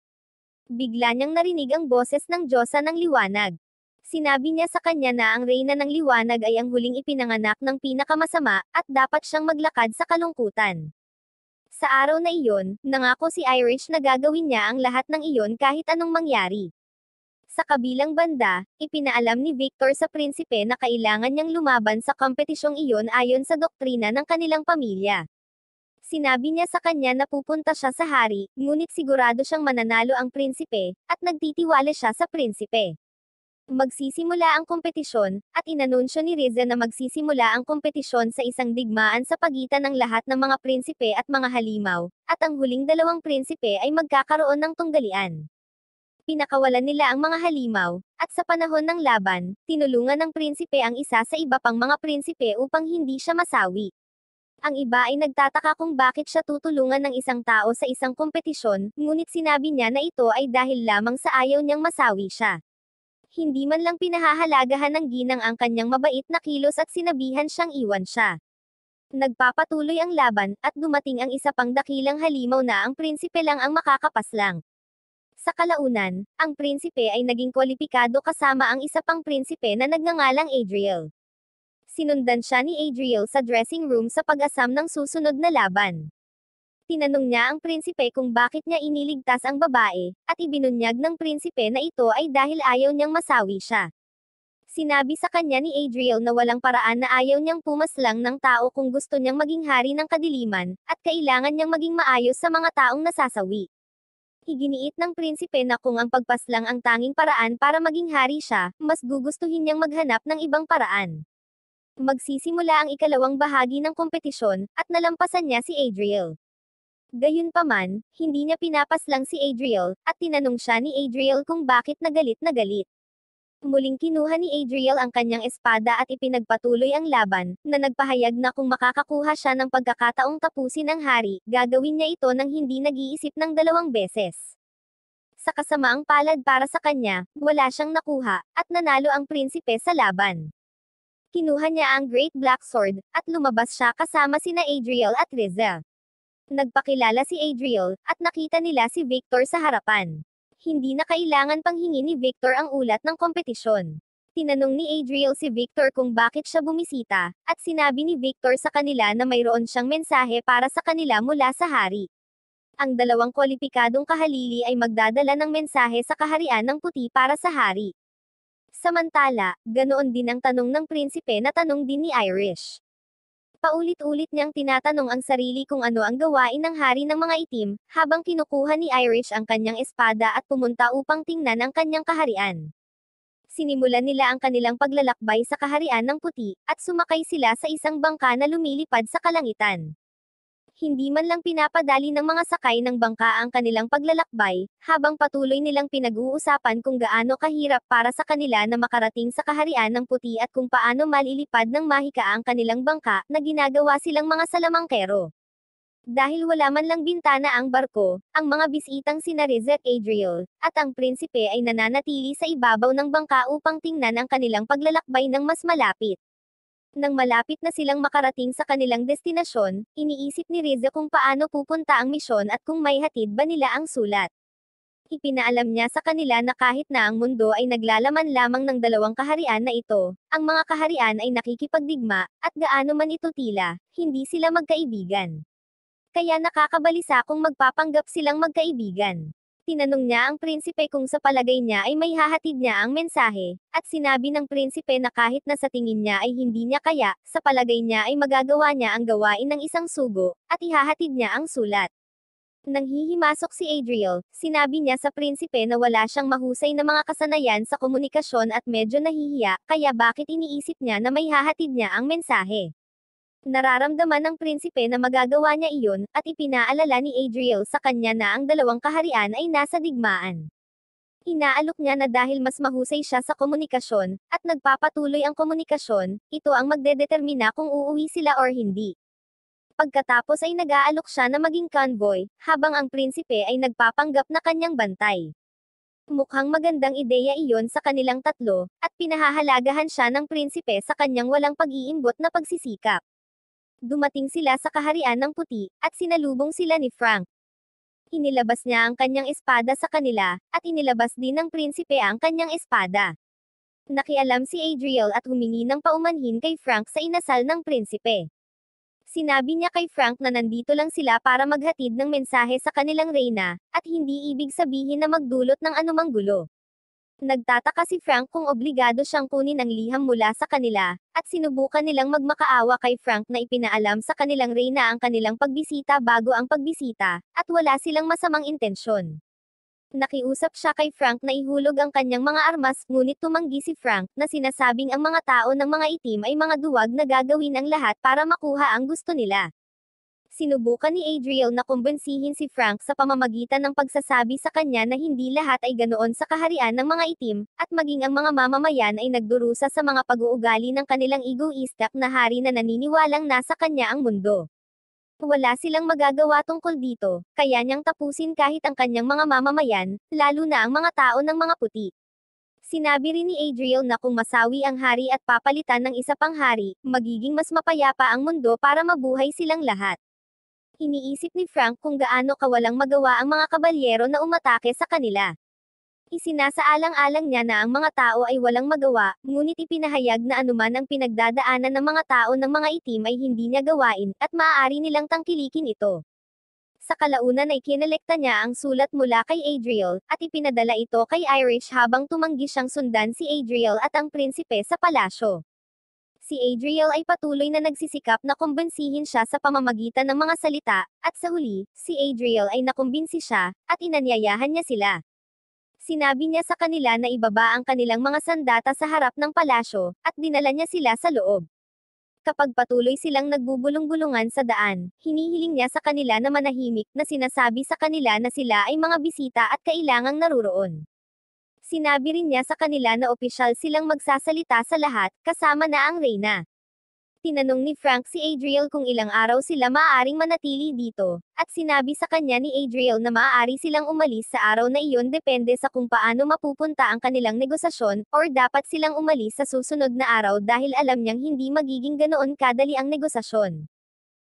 Bigla niyang narinig ang boses ng Diyosa ng Liwanag. Sinabi niya sa kanya na ang reyna ng liwanag ay ang huling ipinanganak ng pinakamasama, at dapat siyang maglakad sa kalungkutan. Sa araw na iyon, nangako si Irish na gagawin niya ang lahat ng iyon kahit anong mangyari. Sa kabilang banda, ipinaalam ni Victor sa prinsipe na kailangan niyang lumaban sa kompetisyong iyon ayon sa doktrina ng kanilang pamilya. Sinabi niya sa kanya na pupunta siya sa hari, ngunit sigurado siyang mananalo ang prinsipe, at nagtitiwala siya sa prinsipe. Magsisimula ang kompetisyon, at inanunsyo ni Riza na magsisimula ang kompetisyon sa isang digmaan sa pagitan ng lahat ng mga prinsipe at mga halimaw, at ang huling dalawang prinsipe ay magkakaroon ng tunggalian. Pinakawalan nila ang mga halimaw, at sa panahon ng laban, tinulungan ng prinsipe ang isa sa iba pang mga prinsipe upang hindi siya masawi. Ang iba ay nagtataka kung bakit siya tutulungan ng isang tao sa isang kompetisyon, ngunit sinabi niya na ito ay dahil lamang sa ayaw niyang masawi siya. Hindi man lang pinahahalagahan ng ginang ang kanyang mabait na kilos at sinabihan siyang iwan siya. Nagpapatuloy ang laban, at dumating ang isa pang dakilang halimaw na ang prinsipe lang ang makakapaslang. Sa kalaunan, ang prinsipe ay naging kwalipikado kasama ang isa pang prinsipe na nagngangalang Adriel. Sinundan siya ni Adriel sa dressing room sa pag-asam ng susunod na laban. Tinanong niya ang prinsipe kung bakit niya iniligtas ang babae, at ibinunyag ng prinsipe na ito ay dahil ayaw niyang masawi siya. Sinabi sa kanya ni Adriel na walang paraan na ayaw niyang pumaslang ng tao kung gusto niyang maging hari ng kadiliman, at kailangan niyang maging maayos sa mga taong nasasawi. Iginiit ng prinsipe na kung ang pagpaslang ang tanging paraan para maging hari siya, mas gugustuhin niyang maghanap ng ibang paraan. Magsisimula ang ikalawang bahagi ng kompetisyon, at nalampasan niya si Adriel. Gayunpaman, hindi niya pinapaslang si Adriel, at tinanong siya ni Adriel kung bakit nagalit na galit. Muling kinuha ni Adriel ang kanyang espada at ipinagpatuloy ang laban, na nagpahayag na kung makakakuha siya ng pagkakataong tapusin ang hari, gagawin niya ito nang hindi nag-iisip ng 2 beses. Sa kasamaang palad para sa kanya, wala siyang nakuha, at nanalo ang prinsipe sa laban. Kinuha niya ang Great Black Sword, at lumabas siya kasama sina Adriel at Rizel. Nagpakilala si Adriel, at nakita nila si Victor sa harapan. Hindi na kailangan pang hingi ni Victor ang ulat ng kompetisyon. Tinanong ni Adriel si Victor kung bakit siya bumisita, at sinabi ni Victor sa kanila na mayroon siyang mensahe para sa kanila mula sa hari. Ang 2 kwalipikadong kahalili ay magdadala ng mensahe sa kaharian ng puti para sa hari. Samantala, ganoon din ang tanong ng prinsipe na tanong din ni Irish. Paulit-ulit niyang tinatanong ang sarili kung ano ang gawain ng hari ng mga itim, habang kinukuha ni Irish ang kanyang espada at pumunta upang tingnan ang kanyang kaharian. Sinimulan nila ang kanilang paglalakbay sa kaharian ng puti, at sumakay sila sa isang bangka na lumilipad sa kalangitan. Hindi man lang pinapadali ng mga sakay ng bangka ang kanilang paglalakbay, habang patuloy nilang pinag-uusapan kung gaano kahirap para sa kanila na makarating sa kaharian ng puti at kung paano malilipad ng mahika ang kanilang bangka, na ginagawa silang mga salamangkero. Dahil wala man lang bintana ang barko, ang mga bisitang sina Riz at Adriel, at ang prinsipe ay nananatili sa ibabaw ng bangka upang tingnan ang kanilang paglalakbay ng mas malapit. Nang malapit na silang makarating sa kanilang destinasyon, iniisip ni Riza kung paano pupunta ang misyon at kung may hatid ba nila ang sulat. Ipinaalam niya sa kanila na kahit na ang mundo ay naglalaman lamang ng 2 kaharian na ito, ang mga kaharian ay nakikipagdigma, at gaano man ito tila, hindi sila magkaibigan. Kaya nakakabalisa kung magpapanggap silang magkaibigan. Tinanong niya ang prinsipe kung sa palagay niya ay may hahatid niya ang mensahe, at sinabi ng prinsipe na kahit na sa tingin niya ay hindi niya kaya, sa palagay niya ay magagawa niya ang gawain ng isang sugo, at ihahatid niya ang sulat. Nang hihimasok si Adriel, sinabi niya sa prinsipe na wala siyang mahusay na mga kasanayan sa komunikasyon at medyo nahihiya, kaya bakit iniisip niya na may hahatid niya ang mensahe. Nararamdaman ng prinsipe na magagawa niya iyon, at ipinaalala ni Adriel sa kanya na ang 2 kaharian ay nasa digmaan. Inaalok niya na dahil mas mahusay siya sa komunikasyon, at nagpapatuloy ang komunikasyon, ito ang magdedetermina kung uuwi sila or hindi. Pagkatapos ay nag-aalok siya na maging convoy, habang ang prinsipe ay nagpapanggap na kanyang bantay. Mukhang magandang ideya iyon sa kanilang tatlo, at pinahahalagahan siya ng prinsipe sa kanyang walang pag-iimbot na pagsisikap. Dumating sila sa kaharian ng puti, at sinalubong sila ni Frank. Inilabas niya ang kanyang espada sa kanila, at inilabas din ng prinsipe ang kanyang espada. Nakialam si Adriel at humingi ng paumanhin kay Frank sa inasal ng prinsipe. Sinabi niya kay Frank na nandito lang sila para maghatid ng mensahe sa kanilang reyna, at hindi ibig sabihin na magdulot ng anumang gulo. Nagtataka si Frank kung obligado siyang kunin ang liham mula sa kanila, at sinubukan nilang magmakaawa kay Frank na ipinaalam sa kanilang reyna ang kanilang pagbisita bago ang pagbisita, at wala silang masamang intensyon. Nakiusap siya kay Frank na ihulog ang kanyang mga armas, ngunit tumanggi si Frank, na sinasabing ang mga tao ng mga itim ay mga duwag na gagawin ang lahat para makuha ang gusto nila. Sinubukan ni Adriel na kumbinsihin si Frank sa pamamagitan ng pagsasabi sa kanya na hindi lahat ay ganoon sa kaharian ng mga itim, at maging ang mga mamamayan ay nagdurusa sa mga pag-uugali ng kanilang egoistic na hari na naniniwalang nasa kanya ang mundo. Wala silang magagawa tungkol dito, kaya niyang tapusin kahit ang kanyang mga mamamayan, lalo na ang mga tao ng mga puti. Sinabi rin ni Adriel na kung masawi ang hari at papalitan ng isa pang hari, magiging mas mapayapa ang mundo para mabuhay silang lahat. Iniisip ni Frank kung gaano kawalang magawa ang mga kabalyero na umatake sa kanila. Isinasaalang-alang niya na ang mga tao ay walang magawa, ngunit ipinahayag na anuman ang pinagdadaanan ng mga tao ng mga itim ay hindi niya gawain, at maaari nilang tangkilikin ito. Sa kalaunan ay kinolekta niya ang sulat mula kay Adriel, at ipinadala ito kay Irish habang tumanggi siyang sundan si Adriel at ang prinsipe sa palasyo. Si Adriel ay patuloy na nagsisikap na kumbinsihin siya sa pamamagitan ng mga salita, at sa huli, si Adriel ay nakumbinsi siya, at inanyayahan niya sila. Sinabi niya sa kanila na ibaba ang kanilang mga sandata sa harap ng palasyo, at dinala niya sila sa loob. Kapag patuloy silang nagbubulong-bulungan sa daan, hinihiling niya sa kanila na manahimik na sinasabi sa kanila na sila ay mga bisita at kailangang naruroon. Sinabi rin niya sa kanila na opisyal silang magsasalita sa lahat, kasama na ang reyna. Tinanong ni Frank si Adriel kung ilang araw sila maaaring manatili dito, at sinabi sa kanya ni Adriel na maaari silang umalis sa araw na iyon depende sa kung paano mapupunta ang kanilang negosasyon, or dapat silang umalis sa susunod na araw dahil alam niyang hindi magiging ganoon kadali ang negosasyon.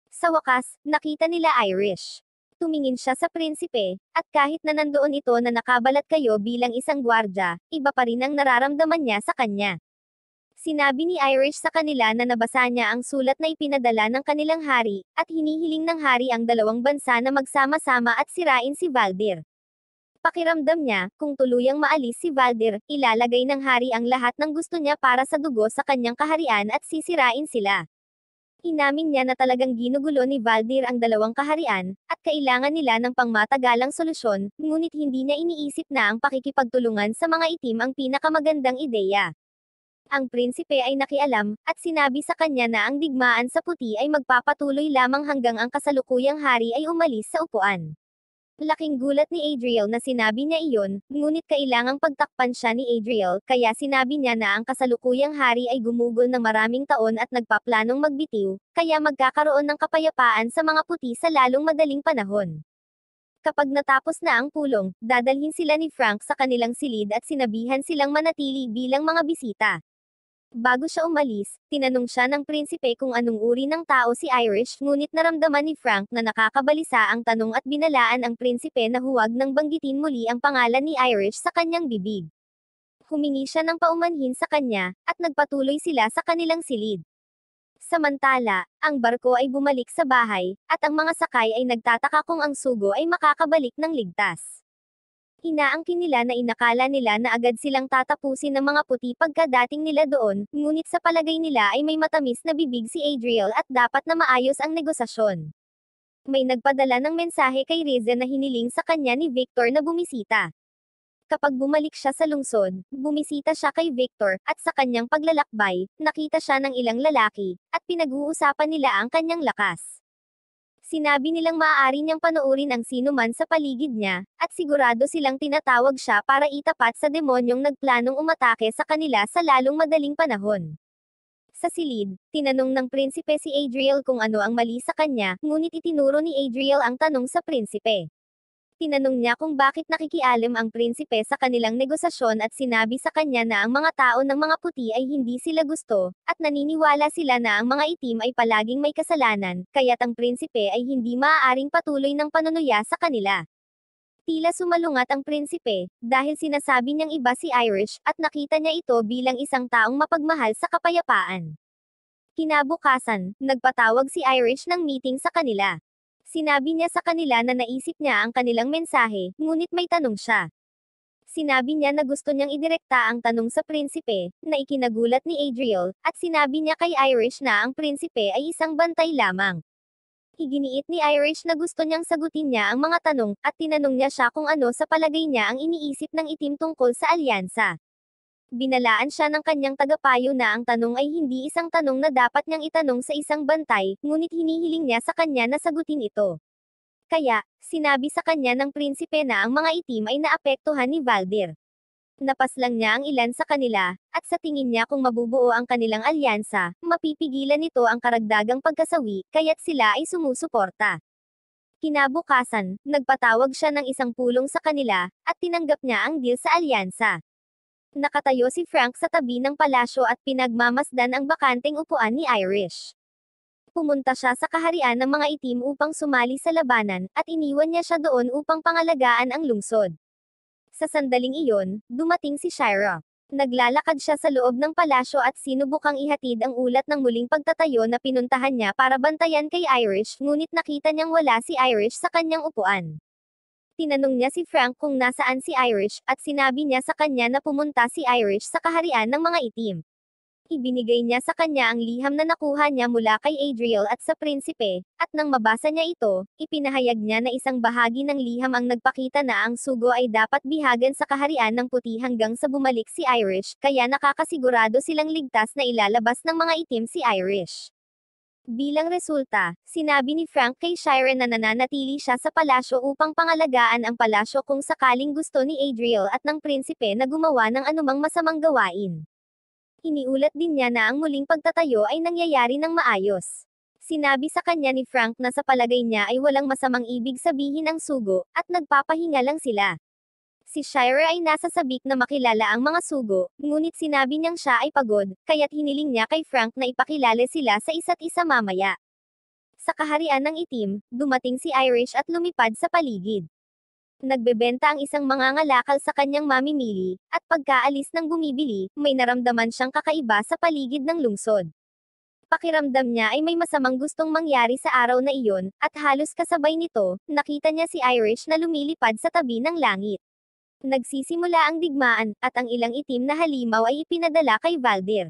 Sa wakas, nakita nila Irish. Tumingin siya sa prinsipe, at kahit na nandoon ito na nakabalat kayo bilang isang gwardya, iba pa rin ang nararamdaman niya sa kanya. Sinabi ni Irish sa kanila na nabasa niya ang sulat na ipinadala ng kanilang hari, at hinihiling ng hari ang dalawang bansa na magsama-sama at sirain si Valdir. Pakiramdam niya, kung tuluyang maalis si Valdir, ilalagay ng hari ang lahat ng gusto niya para sa dugo sa kanyang kaharian at sisirain sila. Inamin niya na talagang ginugulo ni Valdir ang dalawang kaharian, at kailangan nila ng pangmatagalang solusyon, ngunit hindi niya iniisip na ang pakikipagtulungan sa mga itim ang pinakamagandang ideya. Ang prinsipe ay nakialam, at sinabi sa kanya na ang digmaan sa puti ay magpapatuloy lamang hanggang ang kasalukuyang hari ay umalis sa upuan. Laking gulat ni Adriel na sinabi niya iyon, ngunit kailangang pagtakpan siya ni Adriel, kaya sinabi niya na ang kasalukuyang hari ay gumugol ng maraming taon at nagpaplanong magbitiw, kaya magkakaroon ng kapayapaan sa mga puti sa lalong madaling panahon. Kapag natapos na ang pulong, dadalhin sila ni Frank sa kanilang silid at sinabihan silang manatili bilang mga bisita. Bago siya umalis, tinanong siya ng prinsipe kung anong uri ng tao si Irish, ngunit naramdaman ni Frank na nakakabalisa ang tanong at binalaan ang prinsipe na huwag nang banggitin muli ang pangalan ni Irish sa kanyang bibig. Humingi siya ng paumanhin sa kanya, at nagpatuloy sila sa kanilang silid. Samantala, ang barko ay bumalik sa bahay, at ang mga sakay ay nagtataka kung ang sugo ay makakabalik ng ligtas. Inaangkin nila na inakala nila na agad silang tatapusin ng mga puti pagkadating nila doon, ngunit sa palagay nila ay may matamis na bibig si Adriel at dapat na maayos ang negosasyon. May nagpadala ng mensahe kay Riza na hiniling sa kanya ni Victor na bumisita. Kapag bumalik siya sa lungsod, bumisita siya kay Victor, at sa kanyang paglalakbay, nakita siya ng ilang lalaki, at pinag-uusapan nila ang kanyang lakas. Sinabi nilang maaari niyang panoorin ang sino man sa paligid niya, at sigurado silang tinatawag siya para itapat sa demonyong nagplanong umatake sa kanila sa lalong madaling panahon. Sa silid, tinanong ng prinsipe si Adriel kung ano ang mali sa kanya, ngunit itinuro ni Adriel ang tanong sa prinsipe. Tinanong niya kung bakit nakikialam ang prinsipe sa kanilang negosasyon at sinabi sa kanya na ang mga tao ng mga puti ay hindi sila gusto, at naniniwala sila na ang mga itim ay palaging may kasalanan, kaya't ang prinsipe ay hindi maaaring patuloy ng panunuya sa kanila. Tila sumalungat ang prinsipe, dahil sinasabi niyang iba si Irish, at nakita niya ito bilang isang taong mapagmahal sa kapayapaan. Kinabukasan, nagpatawag si Irish ng meeting sa kanila. Sinabi niya sa kanila na naisip niya ang kanilang mensahe, ngunit may tanong siya. Sinabi niya na gusto niyang idirekta ang tanong sa prinsipe, na ikinagulat ni Adriel, at sinabi niya kay Irish na ang prinsipe ay isang bantay lamang. Iginiit ni Irish na gusto niyang sagutin niya ang mga tanong, at tinanong niya siya kung ano sa palagay niya ang iniisip ng itim tungkol sa alyansa. Binalaan siya ng kanyang tagapayo na ang tanong ay hindi isang tanong na dapat niyang itanong sa isang bantay, ngunit hinihiling niya sa kanya na sagutin ito. Kaya, sinabi sa kanya ng prinsipe na ang mga itim ay naapektuhan ni Valdir. Napaslang niya ang ilan sa kanila, at sa tingin niya kung mabubuo ang kanilang alyansa, mapipigilan nito ang karagdagang pagkasawi, kaya't sila ay sumusuporta. Kinabukasan, nagpatawag siya ng isang pulong sa kanila, at tinanggap niya ang deal sa alyansa. Nakatayo si Frank sa tabi ng palasyo at pinagmamasdan ang bakanteng upuan ni Irish. Pumunta siya sa kaharian ng mga itim upang sumali sa labanan, at iniwan niya siya doon upang pangalagaan ang lungsod. Sa sandaling iyon, dumating si Shira. Naglalakad siya sa loob ng palasyo at sinubukang ihatid ang ulat ng muling pagtatayo na pinuntahan niya para bantayan kay Irish, ngunit nakita niyang wala si Irish sa kanyang upuan. Tinanong niya si Frank kung nasaan si Irish, at sinabi niya sa kanya na pumunta si Irish sa kaharian ng mga itim. Ibinigay niya sa kanya ang liham na nakuha niya mula kay Adriel at sa prinsipe, at nang mabasa niya ito, ipinahayag niya na isang bahagi ng liham ang nagpakita na ang sugo ay dapat bihagan sa kaharian ng puti hanggang sa bumalik si Irish, kaya nakakasigurado silang ligtas na ilalabas ng mga itim si Irish. Bilang resulta, sinabi ni Frank kay Shira na nananatili siya sa palasyo upang pangalagaan ang palasyo kung sakaling gusto ni Adriel at ng prinsipe na gumawa ng anumang masamang gawain. Iniulat din niya na ang muling pagtatayo ay nangyayari ng maayos. Sinabi sa kanya ni Frank na sa palagay niya ay walang masamang ibig sabihin ang sugo, at nagpapahinga lang sila. Si Shira ay nasa sabik na makilala ang mga sugo, ngunit sinabi niyang siya ay pagod, kaya't hiniling niya kay Frank na ipakilala sila sa isa't isa mamaya. Sa kaharian ng itim, dumating si Irish at lumipad sa paligid. Nagbebenta ang isang mangangalakal sa kanyang mamimili, at pagkaalis ng bumibili, may naramdaman siyang kakaiba sa paligid ng lungsod. Pakiramdam niya ay may masamang gustong mangyari sa araw na iyon, at halos kasabay nito, nakita niya si Irish na lumilipad sa tabi ng langit. Nagsisimula ang digmaan, at ang ilang itim na halimaw ay ipinadala kay Valdir.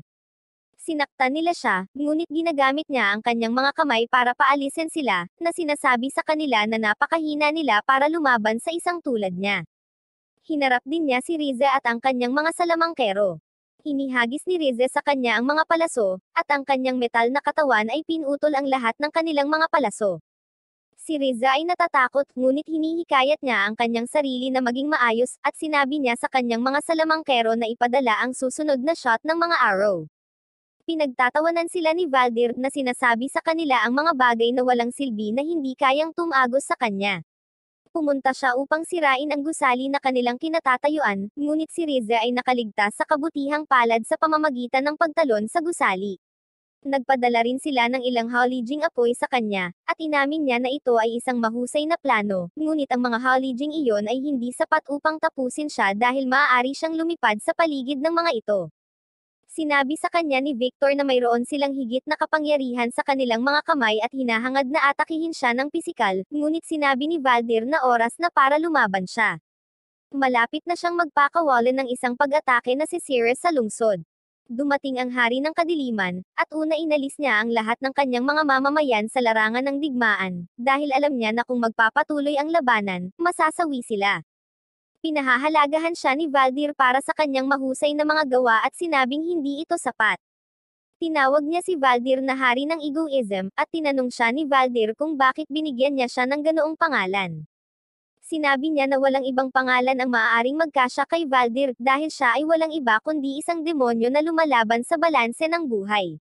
Sinaktan nila siya, ngunit ginagamit niya ang kanyang mga kamay para paalisin sila, na sinasabi sa kanila na napakahina nila para lumaban sa isang tulad niya. Hinarap din niya si Rize at ang kanyang mga salamangkero. Inihagis ni Rize sa kanya ang mga palaso, at ang kanyang metal na katawan ay pinutol ang lahat ng kanilang mga palaso. Si Riza ay natatakot, ngunit hinihikayat niya ang kanyang sarili na maging maayos, at sinabi niya sa kanyang mga salamangkero na ipadala ang susunod na shot ng mga arrow. Pinagtatawanan sila ni Valdir na sinasabi sa kanila ang mga bagay na walang silbi na hindi kayang tumagos sa kanya. Pumunta siya upang sirain ang gusali na kanilang kinatatayuan, ngunit si Riza ay nakaligtas sa kabutihang palad sa pamamagitan ng pagtalon sa gusali. Nagpadala rin sila ng ilang haliging apoy sa kanya, at inamin niya na ito ay isang mahusay na plano, ngunit ang mga haliging iyon ay hindi sapat upang tapusin siya dahil maaari siyang lumipad sa paligid ng mga ito. Sinabi sa kanya ni Victor na mayroon silang higit na kapangyarihan sa kanilang mga kamay at hinahangad na atakihin siya ng pisikal, ngunit sinabi ni Valdir na oras na para lumaban siya. Malapit na siyang magpakawalan ng isang pag-atake na si Ceres sa lungsod. Dumating ang hari ng kadiliman, at una inalis niya ang lahat ng kanyang mga mamamayan sa larangan ng digmaan, dahil alam niya na kung magpapatuloy ang labanan, masasawi sila. Pinahahalagahan siya ni Valdir para sa kanyang mahusay na mga gawa at sinabing hindi ito sapat. Tinawag niya si Valdir na hari ng egoism, at tinanong siya ni Valdir kung bakit binigyan niya siya ng ganoong pangalan. Sinabi niya na walang ibang pangalan ang maaaring magkasya kay Valdir, dahil siya ay walang iba kundi isang demonyo na lumalaban sa balanse ng buhay.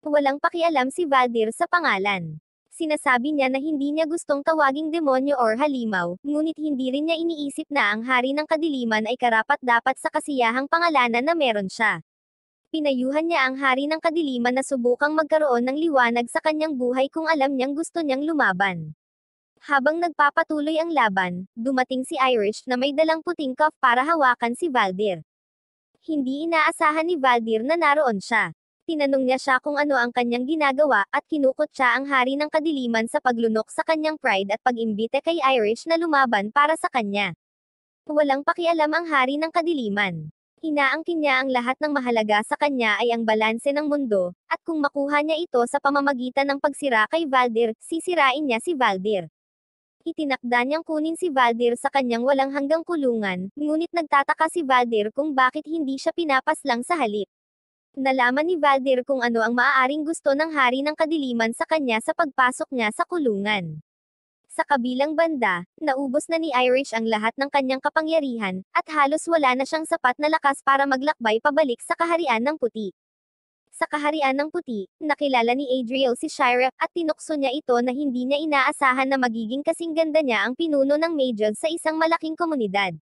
Walang pakialam si Valdir sa pangalan. Sinasabi niya na hindi niya gustong tawaging demonyo or halimaw, ngunit hindi rin niya iniisip na ang hari ng kadiliman ay karapat-dapat sa kasiyahang pangalanan na meron siya. Pinayuhan niya ang hari ng kadiliman na subukang magkaroon ng liwanag sa kanyang buhay kung alam niyang gusto niyang lumaban. Habang nagpapatuloy ang laban, dumating si Irish na may dalang puting cuff para hawakan si Valdir. Hindi inaasahan ni Valdir na naroon siya. Tinanong niya siya kung ano ang kanyang ginagawa, at kinukot siya ang hari ng kadiliman sa paglunok sa kanyang pride at pag-imbite kay Irish na lumaban para sa kanya. Walang pakialam ang hari ng kadiliman. Inaangkin niya ang lahat ng mahalaga sa kanya ay ang balanse ng mundo, at kung makuha niya ito sa pamamagitan ng pagsira kay Valdir, sisirain niya si Valdir. Itinakda niyang kunin si Valdir sa kanyang walang hanggang kulungan, ngunit nagtataka si Valdir kung bakit hindi siya pinapaslang sa halip. Nalaman ni Valdir kung ano ang maaaring gusto ng hari ng kadiliman sa kanya sa pagpasok niya sa kulungan. Sa kabilang banda, naubos na ni Irish ang lahat ng kanyang kapangyarihan, at halos wala na siyang sapat na lakas para maglakbay pabalik sa kaharian ng puti. Sa kaharian ng puti, nakilala ni Adriel si Shira, at tinukso niya ito na hindi niya inaasahan na magiging kasing ganda niya ang pinuno ng Majog sa isang malaking komunidad.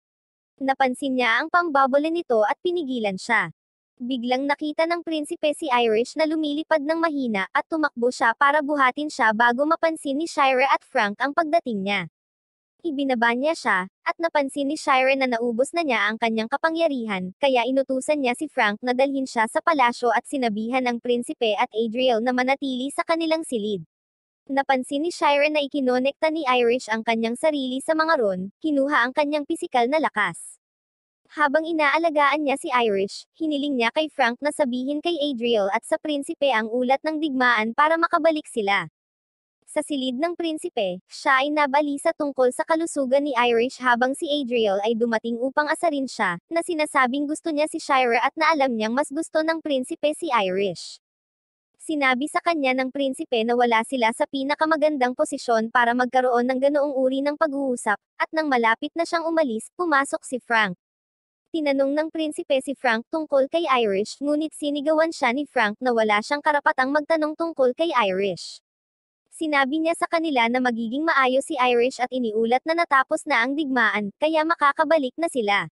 Napansin niya ang pambabole nito at pinigilan siya. Biglang nakita ng prinsipe si Irish na lumilipad ng mahina at tumakbo siya para buhatin siya bago mapansin ni Shira at Frank ang pagdating niya. Ibinaba niya siya, at napansin ni Shira na naubos na niya ang kanyang kapangyarihan, kaya inutusan niya si Frank na dalhin siya sa palasyo at sinabihan ang prinsipe at Adriel na manatili sa kanilang silid. Napansin ni Shira na ikinonekta ni Irish ang kanyang sarili sa mga ron, kinuha ang kanyang pisikal na lakas. Habang inaalagaan niya si Irish, hiniling niya kay Frank na sabihin kay Adriel at sa prinsipe ang ulat ng digmaan para makabalik sila. Sa silid ng prinsipe, siya ay nabalisa tungkol sa kalusugan ni Irish habang si Adriel ay dumating upang asarin siya, na sinasabing gusto niya si Shira at na alam niyang mas gusto ng prinsipe si Irish. Sinabi sa kanya ng prinsipe na wala sila sa pinakamagandang posisyon para magkaroon ng ganoong uri ng pag-uusap, at nang malapit na siyang umalis, pumasok si Frank. Tinanong ng prinsipe si Frank tungkol kay Irish, ngunit sinigawan siya ni Frank na wala siyang karapatang magtanong tungkol kay Irish. Sinabi niya sa kanila na magiging maayos si Irish at iniulat na natapos na ang digmaan, kaya makakabalik na sila.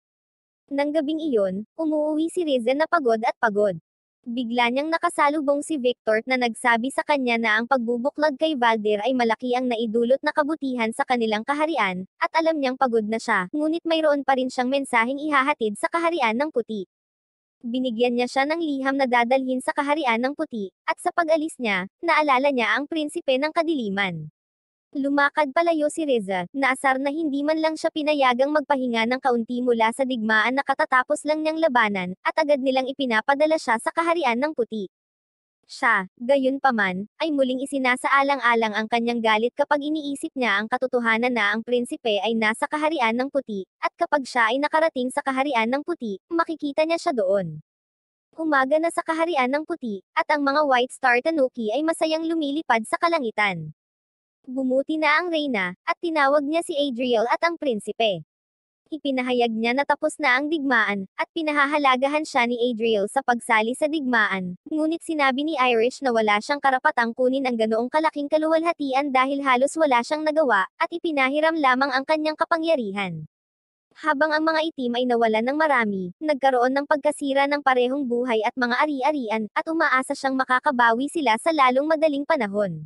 Nang gabing iyon, umuwi si Riza na pagod at pagod. Bigla niyang nakasalubong si Victor na nagsabi sa kanya na ang pagbubuklod kay Valdir ay malaki ang naidulot na kabutihan sa kanilang kaharian, at alam niyang pagod na siya, ngunit mayroon pa rin siyang mensaheng ihahatid sa kaharian ng puti. Binigyan niya siya ng liham na dadalhin sa kaharian ng puti, at sa pag-alis niya, naalala niya ang prinsipe ng kadiliman. Lumakad palayo si Riza, naasar na hindi man lang siya pinayagang magpahinga ng kaunti mula sa digmaan na katatapos lang niyang labanan, at agad nilang ipinapadala siya sa kaharian ng puti. Siya, gayunpaman, ay muling isinasaalang-alang ang kanyang galit kapag iniisip niya ang katotohanan na ang prinsipe ay nasa kaharian ng puti, at kapag siya ay nakarating sa kaharian ng puti, makikita niya siya doon. Umaga na sa kaharian ng puti, at ang mga White Star Tanuki ay masayang lumilipad sa kalangitan. Bumuti na ang reyna, at tinawag niya si Adriel at ang prinsipe. Ipinahayag niya na tapos na ang digmaan, at pinahahalagahan siya ni Adriel sa pagsali sa digmaan, ngunit sinabi ni Irish na wala siyang karapatang kunin ang ganoong kalaking kaluwalhatian dahil halos wala siyang nagawa, at ipinahiram lamang ang kanyang kapangyarihan. Habang ang mga itim ay nawalan ng marami, nagkaroon ng pagkasira ng parehong buhay at mga ari-arian, at umaasa siyang makakabawi sila sa lalong madaling panahon.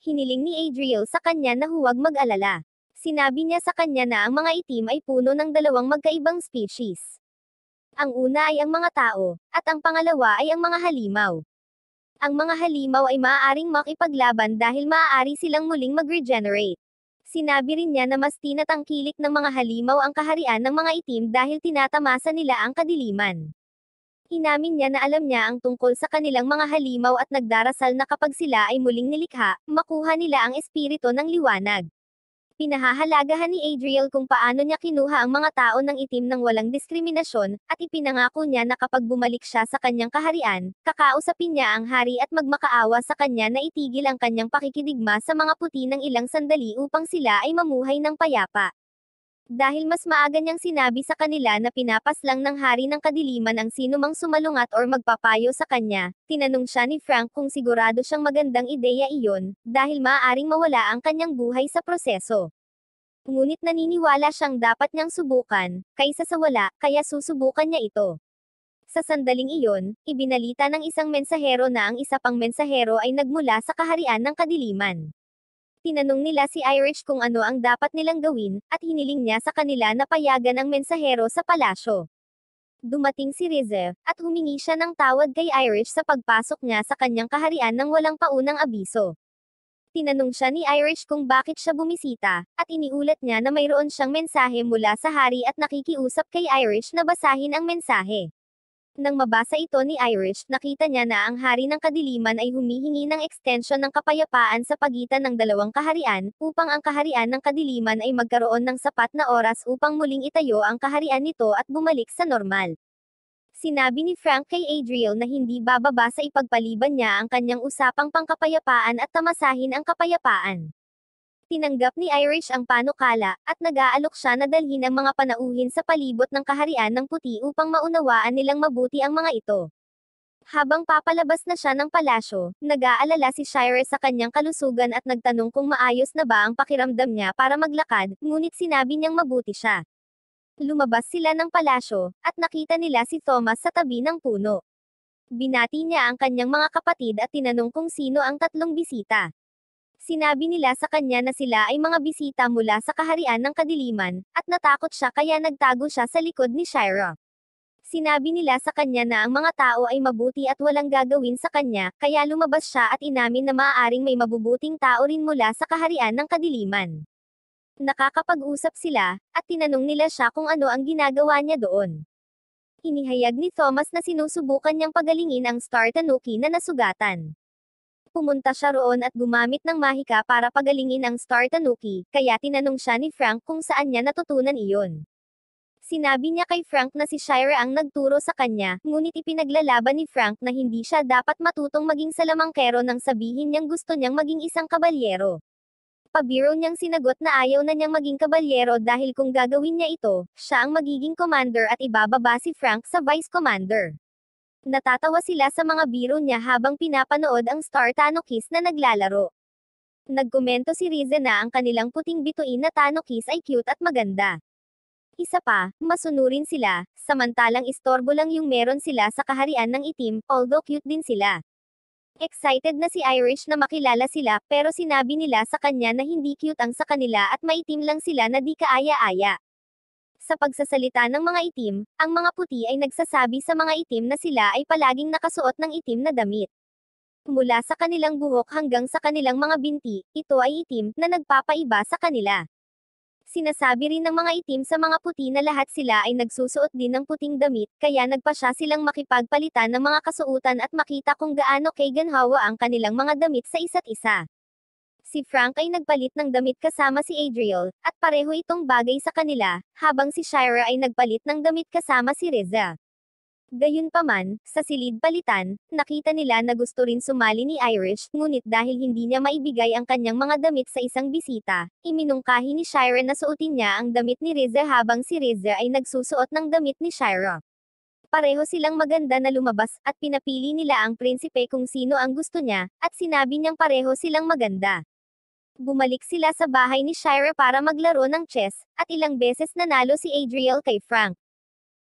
Hiniling ni Adriel sa kanya na huwag mag-alala. Sinabi niya sa kanya na ang mga itim ay puno ng dalawang magkaibang species. Ang una ay ang mga tao, at ang pangalawa ay ang mga halimaw. Ang mga halimaw ay maaaring makipaglaban dahil maaari silang muling mag-regenerate. Sinabi rin niya na mas tinatangkilik ng mga halimaw ang kaharian ng mga itim dahil tinatamasa nila ang kadiliman. Inamin niya na alam niya ang tungkol sa kanilang mga halimaw at nagdarasal na kapag sila ay muling nilikha, makuha nila ang espiritu ng liwanag. Pinahahalagahan ni Adriel kung paano niya kinuha ang mga tao ng itim ng walang diskriminasyon, at ipinangako niya na kapag bumalik siya sa kanyang kaharian, kakausapin niya ang hari at magmakaawa sa kanya na itigil ang kanyang pakikidigma sa mga puti ng ilang sandali upang sila ay mamuhay ng payapa. Dahil mas maaga niyang sinabi sa kanila na pinapaslang ng hari ng kadiliman ang sinumang sumalungat or magpapayo sa kanya, tinanong siya ni Frank kung sigurado siyang magandang ideya iyon, dahil maaaring mawala ang kanyang buhay sa proseso. Ngunit naniniwala siyang dapat niyang subukan, kaysa sa wala, kaya susubukan niya ito. Sa sandaling iyon, ibinalita ng isang mensahero na ang isa pang mensahero ay nagmula sa kaharian ng kadiliman. Tinanong nila si Irish kung ano ang dapat nilang gawin, at hiniling niya sa kanila na payagan ang mensahero sa palasyo. Dumating si Riza, at humingi siya ng tawad kay Irish sa pagpasok niya sa kanyang kaharian ng walang paunang abiso. Tinanong siya ni Irish kung bakit siya bumisita, at iniulat niya na mayroon siyang mensahe mula sa hari at nakikiusap kay Irish na basahin ang mensahe. Nang mabasa ito ni Irish, nakita niya na ang hari ng kadiliman ay humihingi ng extension ng kapayapaan sa pagitan ng dalawang kaharian, upang ang kaharian ng kadiliman ay magkaroon ng sapat na oras upang muling itayo ang kaharian nito at bumalik sa normal. Sinabi ni Frank kay Adriel na hindi bababa sa ipagpaliban niya ang kanyang usapang pangkapayapaan at tamasahin ang kapayapaan. Tinanggap ni Irish ang panukala, at nag-aalok siya na dalhin ang mga panauhin sa palibot ng kaharian ng puti upang maunawaan nilang mabuti ang mga ito. Habang papalabas na siya ng palasyo, nag-aalala si Shire sa kanyang kalusugan at nagtanong kung maayos na ba ang pakiramdam niya para maglakad, ngunit sinabi niyang mabuti siya. Lumabas sila ng palasyo, at nakita nila si Thomas sa tabi ng puno. Binati niya ang kanyang mga kapatid at tinanong kung sino ang tatlong bisita. Sinabi nila sa kanya na sila ay mga bisita mula sa kaharian ng kadiliman, at natakot siya kaya nagtago siya sa likod ni Shira. Sinabi nila sa kanya na ang mga tao ay mabuti at walang gagawin sa kanya, kaya lumabas siya at inamin na maaaring may mabubuting tao rin mula sa kaharian ng kadiliman. Nakakapag-usap sila, at tinanong nila siya kung ano ang ginagawa niya doon. Inihayag ni Thomas na sinusubukan niyang pagalingin ang Star Tanuki na nasugatan. Pumunta siya roon at gumamit ng mahika para pagalingin ang Star Tanuki, kaya tinanong siya ni Frank kung saan niya natutunan iyon. Sinabi niya kay Frank na si Shira ang nagturo sa kanya, ngunit ipinaglalaban ni Frank na hindi siya dapat matutong maging salamangkero nang sabihin niyang gusto niyang maging isang kabalyero. Pabiro niyang sinagot na ayaw na niyang maging kabalyero dahil kung gagawin niya ito, siya ang magiging commander at ibababa si Frank sa vice commander. Natatawa sila sa mga biro niya habang pinapanood ang Star Tanukis na naglalaro. Nagkomento si Rize na ang kanilang puting bituin na Tanukis ay cute at maganda. Isa pa, masunurin sila, samantalang istorbo lang yung meron sila sa kaharian ng itim, although cute din sila. Excited na si Irish na makilala sila, pero sinabi nila sa kanya na hindi cute ang sa kanila at maitim lang sila na di kaaya-aya. Sa pagsasalita ng mga itim, ang mga puti ay nagsasabi sa mga itim na sila ay palaging nakasuot ng itim na damit. Mula sa kanilang buhok hanggang sa kanilang mga binti, ito ay itim na nagpapaiba sa kanila. Sinasabi rin ng mga itim sa mga puti na lahat sila ay nagsusuot din ng puting damit, kaya nagpasya silang makipagpalitan ng mga kasuotan at makita kung gaano kaiganhawa ang kanilang mga damit sa isa't isa. Si Frank ay nagpalit ng damit kasama si Adriel, at pareho itong bagay sa kanila, habang si Shira ay nagpalit ng damit kasama si Reza. Gayunpaman, sa silid palitan, nakita nila na gusto rin sumali ni Irish, ngunit dahil hindi niya maibigay ang kanyang mga damit sa isang bisita, iminungkahi ni Shira na suotin niya ang damit ni Reza habang si Reza ay nagsusuot ng damit ni Shira. Pareho silang maganda na lumabas, at pinapili nila ang prinsipe kung sino ang gusto niya, at sinabi niyang pareho silang maganda. Bumalik sila sa bahay ni Shira para maglaro ng chess, at ilang beses nanalo si Adriel kay Frank.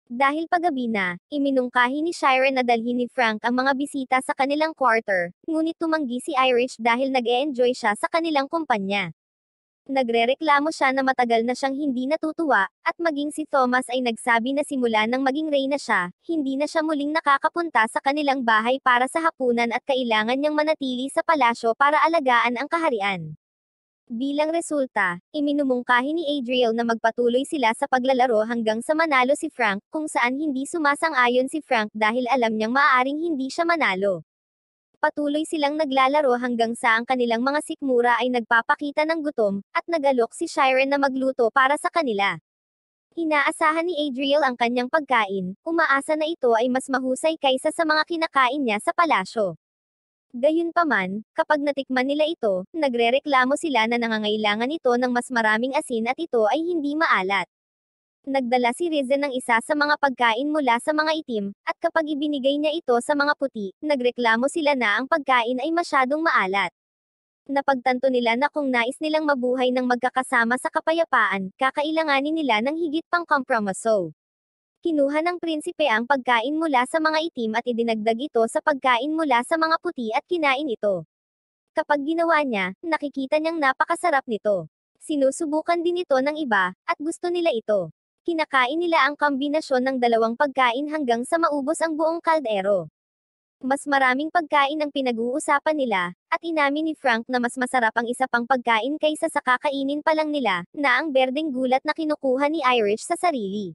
Dahil paggabi na, iminungkahi ni Shira na dalhin ni Frank ang mga bisita sa kanilang quarter, ngunit tumanggi si Irish dahil nag-e-enjoy siya sa kanilang kumpanya. Nagrereklamo siya na matagal na siyang hindi natutuwa, at maging si Thomas ay nagsabi na simula nang maging reyna siya, hindi na siya muling nakakapunta sa kanilang bahay para sa hapunan at kailangan niyang manatili sa palasyo para alagaan ang kaharian. Bilang resulta, iminumungkahi ni Adriel na magpatuloy sila sa paglalaro hanggang sa manalo si Frank, kung saan hindi sumasang-ayon si Frank dahil alam niyang maaaring hindi siya manalo. Patuloy silang naglalaro hanggang sa ang kanilang mga sikmura ay nagpapakita ng gutom, at nag-alok si Shira na magluto para sa kanila. Inaasahan ni Adriel ang kanyang pagkain, umaasa na ito ay mas mahusay kaysa sa mga kinakain niya sa palasyo. Gayunpaman, kapag natikman nila ito, nagrereklamo sila na nangangailangan ito ng mas maraming asin at ito ay hindi maalat. Nagdala si Rize ng isa sa mga pagkain mula sa mga itim, at kapag ibinigay niya ito sa mga puti, nagreklamo sila na ang pagkain ay masyadong maalat. Napagtanto nila na kung nais nilang mabuhay ng magkakasama sa kapayapaan, kakailanganin nila ng higit pang kompromiso. Kinuha ng prinsipe ang pagkain mula sa mga itim at idinagdag ito sa pagkain mula sa mga puti at kinain ito. Kapag ginawa niya, nakikita niyang napakasarap nito. Sinusubukan din ito ng iba, at gusto nila ito. Kinakain nila ang kombinasyon ng dalawang pagkain hanggang sa maubos ang buong kaldero. Mas maraming pagkain ang pinag-uusapan nila, at inamin ni Frank na mas masarap ang isa pang pagkain kaysa sa kakainin pa lang nila, na ang berdeng gulat na kinukuha ni Irish sa sarili.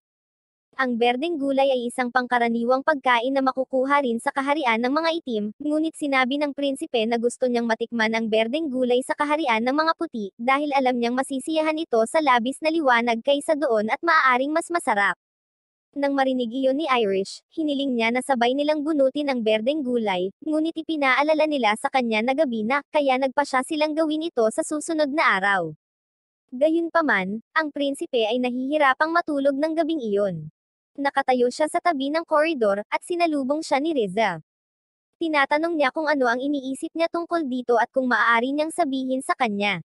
Ang berdeng gulay ay isang pangkaraniwang pagkain na makukuha rin sa kaharian ng mga itim, ngunit sinabi ng prinsipe na gusto niyang matikman ang berdeng gulay sa kaharian ng mga puti, dahil alam niyang masisiyahan ito sa labis na liwanag kaysa doon at maaaring mas masarap. Nang marinig iyon ni Irish, hiniling niya na sabay nilang bunutin ang berdeng gulay, ngunit ipinaalala nila sa kanya na gabi na, kaya nagpasya silang gawin ito sa susunod na araw. Gayunpaman, ang prinsipe ay nahihirapang matulog ng gabing iyon. Nakatayo siya sa tabi ng koridor, at sinalubong siya ni Riza. Tinatanong niya kung ano ang iniisip niya tungkol dito at kung maaari niyang sabihin sa kanya.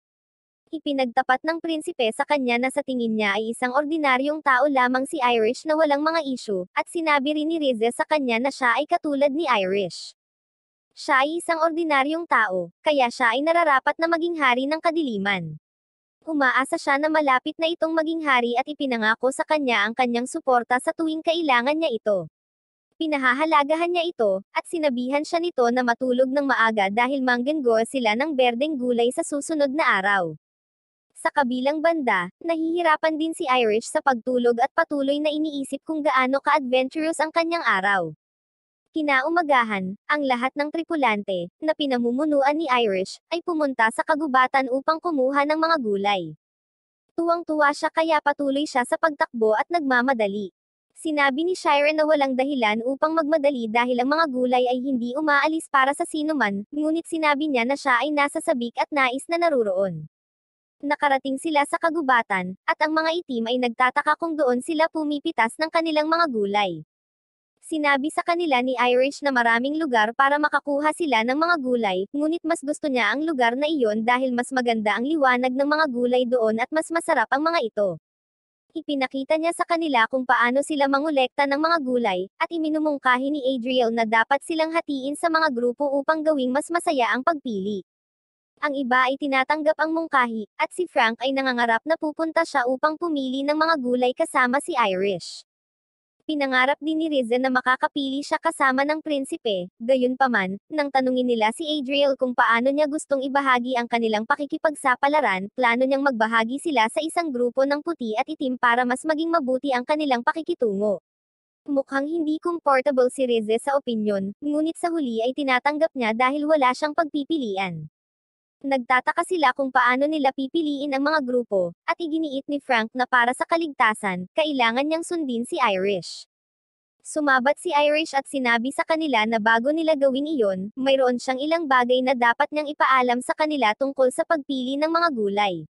Ipinagtapat ng prinsipe sa kanya na sa tingin niya ay isang ordinaryong tao lamang si Irish na walang mga issue, at sinabi rin ni Riza sa kanya na siya ay katulad ni Irish. Siya ay isang ordinaryong tao, kaya siya ay nararapat na maging hari ng kadiliman. Umaasa siya na malapit na itong maging hari at ipinangako sa kanya ang kanyang suporta sa tuwing kailangan niya ito. Pinahahalagahan niya ito, at sinabihan siya nito na matulog ng maaga dahil manggenggo sila ng berdeng gulay sa susunod na araw. Sa kabilang banda, nahihirapan din si Irish sa pagtulog at patuloy na iniisip kung gaano ka-adventurous ang kanyang araw. Kinaumagahan, ang lahat ng tripulante, na pinamumunuan ni Irish, ay pumunta sa kagubatan upang kumuha ng mga gulay. Tuwang-tuwa siya kaya patuloy siya sa pagtakbo at nagmamadali. Sinabi ni Shira na walang dahilan upang magmadali dahil ang mga gulay ay hindi umaalis para sa sinuman, ngunit sinabi niya na siya ay nasa sabik at nais na naruroon. Nakarating sila sa kagubatan, at ang mga itim ay nagtataka kung doon sila pumipitas ng kanilang mga gulay. Sinabi sa kanila ni Irish na maraming lugar para makakuha sila ng mga gulay, ngunit mas gusto niya ang lugar na iyon dahil mas maganda ang liwanag ng mga gulay doon at mas masarap ang mga ito. Ipinakita niya sa kanila kung paano sila mangolekta ng mga gulay, at iminumungkahi ni Adriel na dapat silang hatiin sa mga grupo upang gawing mas masaya ang pagpili. Ang iba ay tinatanggap ang mungkahi, at si Frank ay nangangarap na pupunta siya upang pumili ng mga gulay kasama si Irish. Pinangarap din ni Riza na makakapili siya kasama ng prinsipe, gayunpaman, nang tanungin nila si Adriel kung paano niya gustong ibahagi ang kanilang pakikipagsapalaran, plano niyang magbahagi sila sa isang grupo ng puti at itim para mas maging mabuti ang kanilang pakikitungo. Mukhang hindi comfortable si Riza sa opinyon, ngunit sa huli ay tinatanggap niya dahil wala siyang pagpipilian. Nagtataka sila kung paano nila pipiliin ang mga grupo, at iginiit ni Frank na para sa kaligtasan, kailangan niyang sundin si Irish. Sumabat si Irish at sinabi sa kanila na bago nila gawin iyon, mayroon siyang ilang bagay na dapat niyang ipaalam sa kanila tungkol sa pagpili ng mga gulay.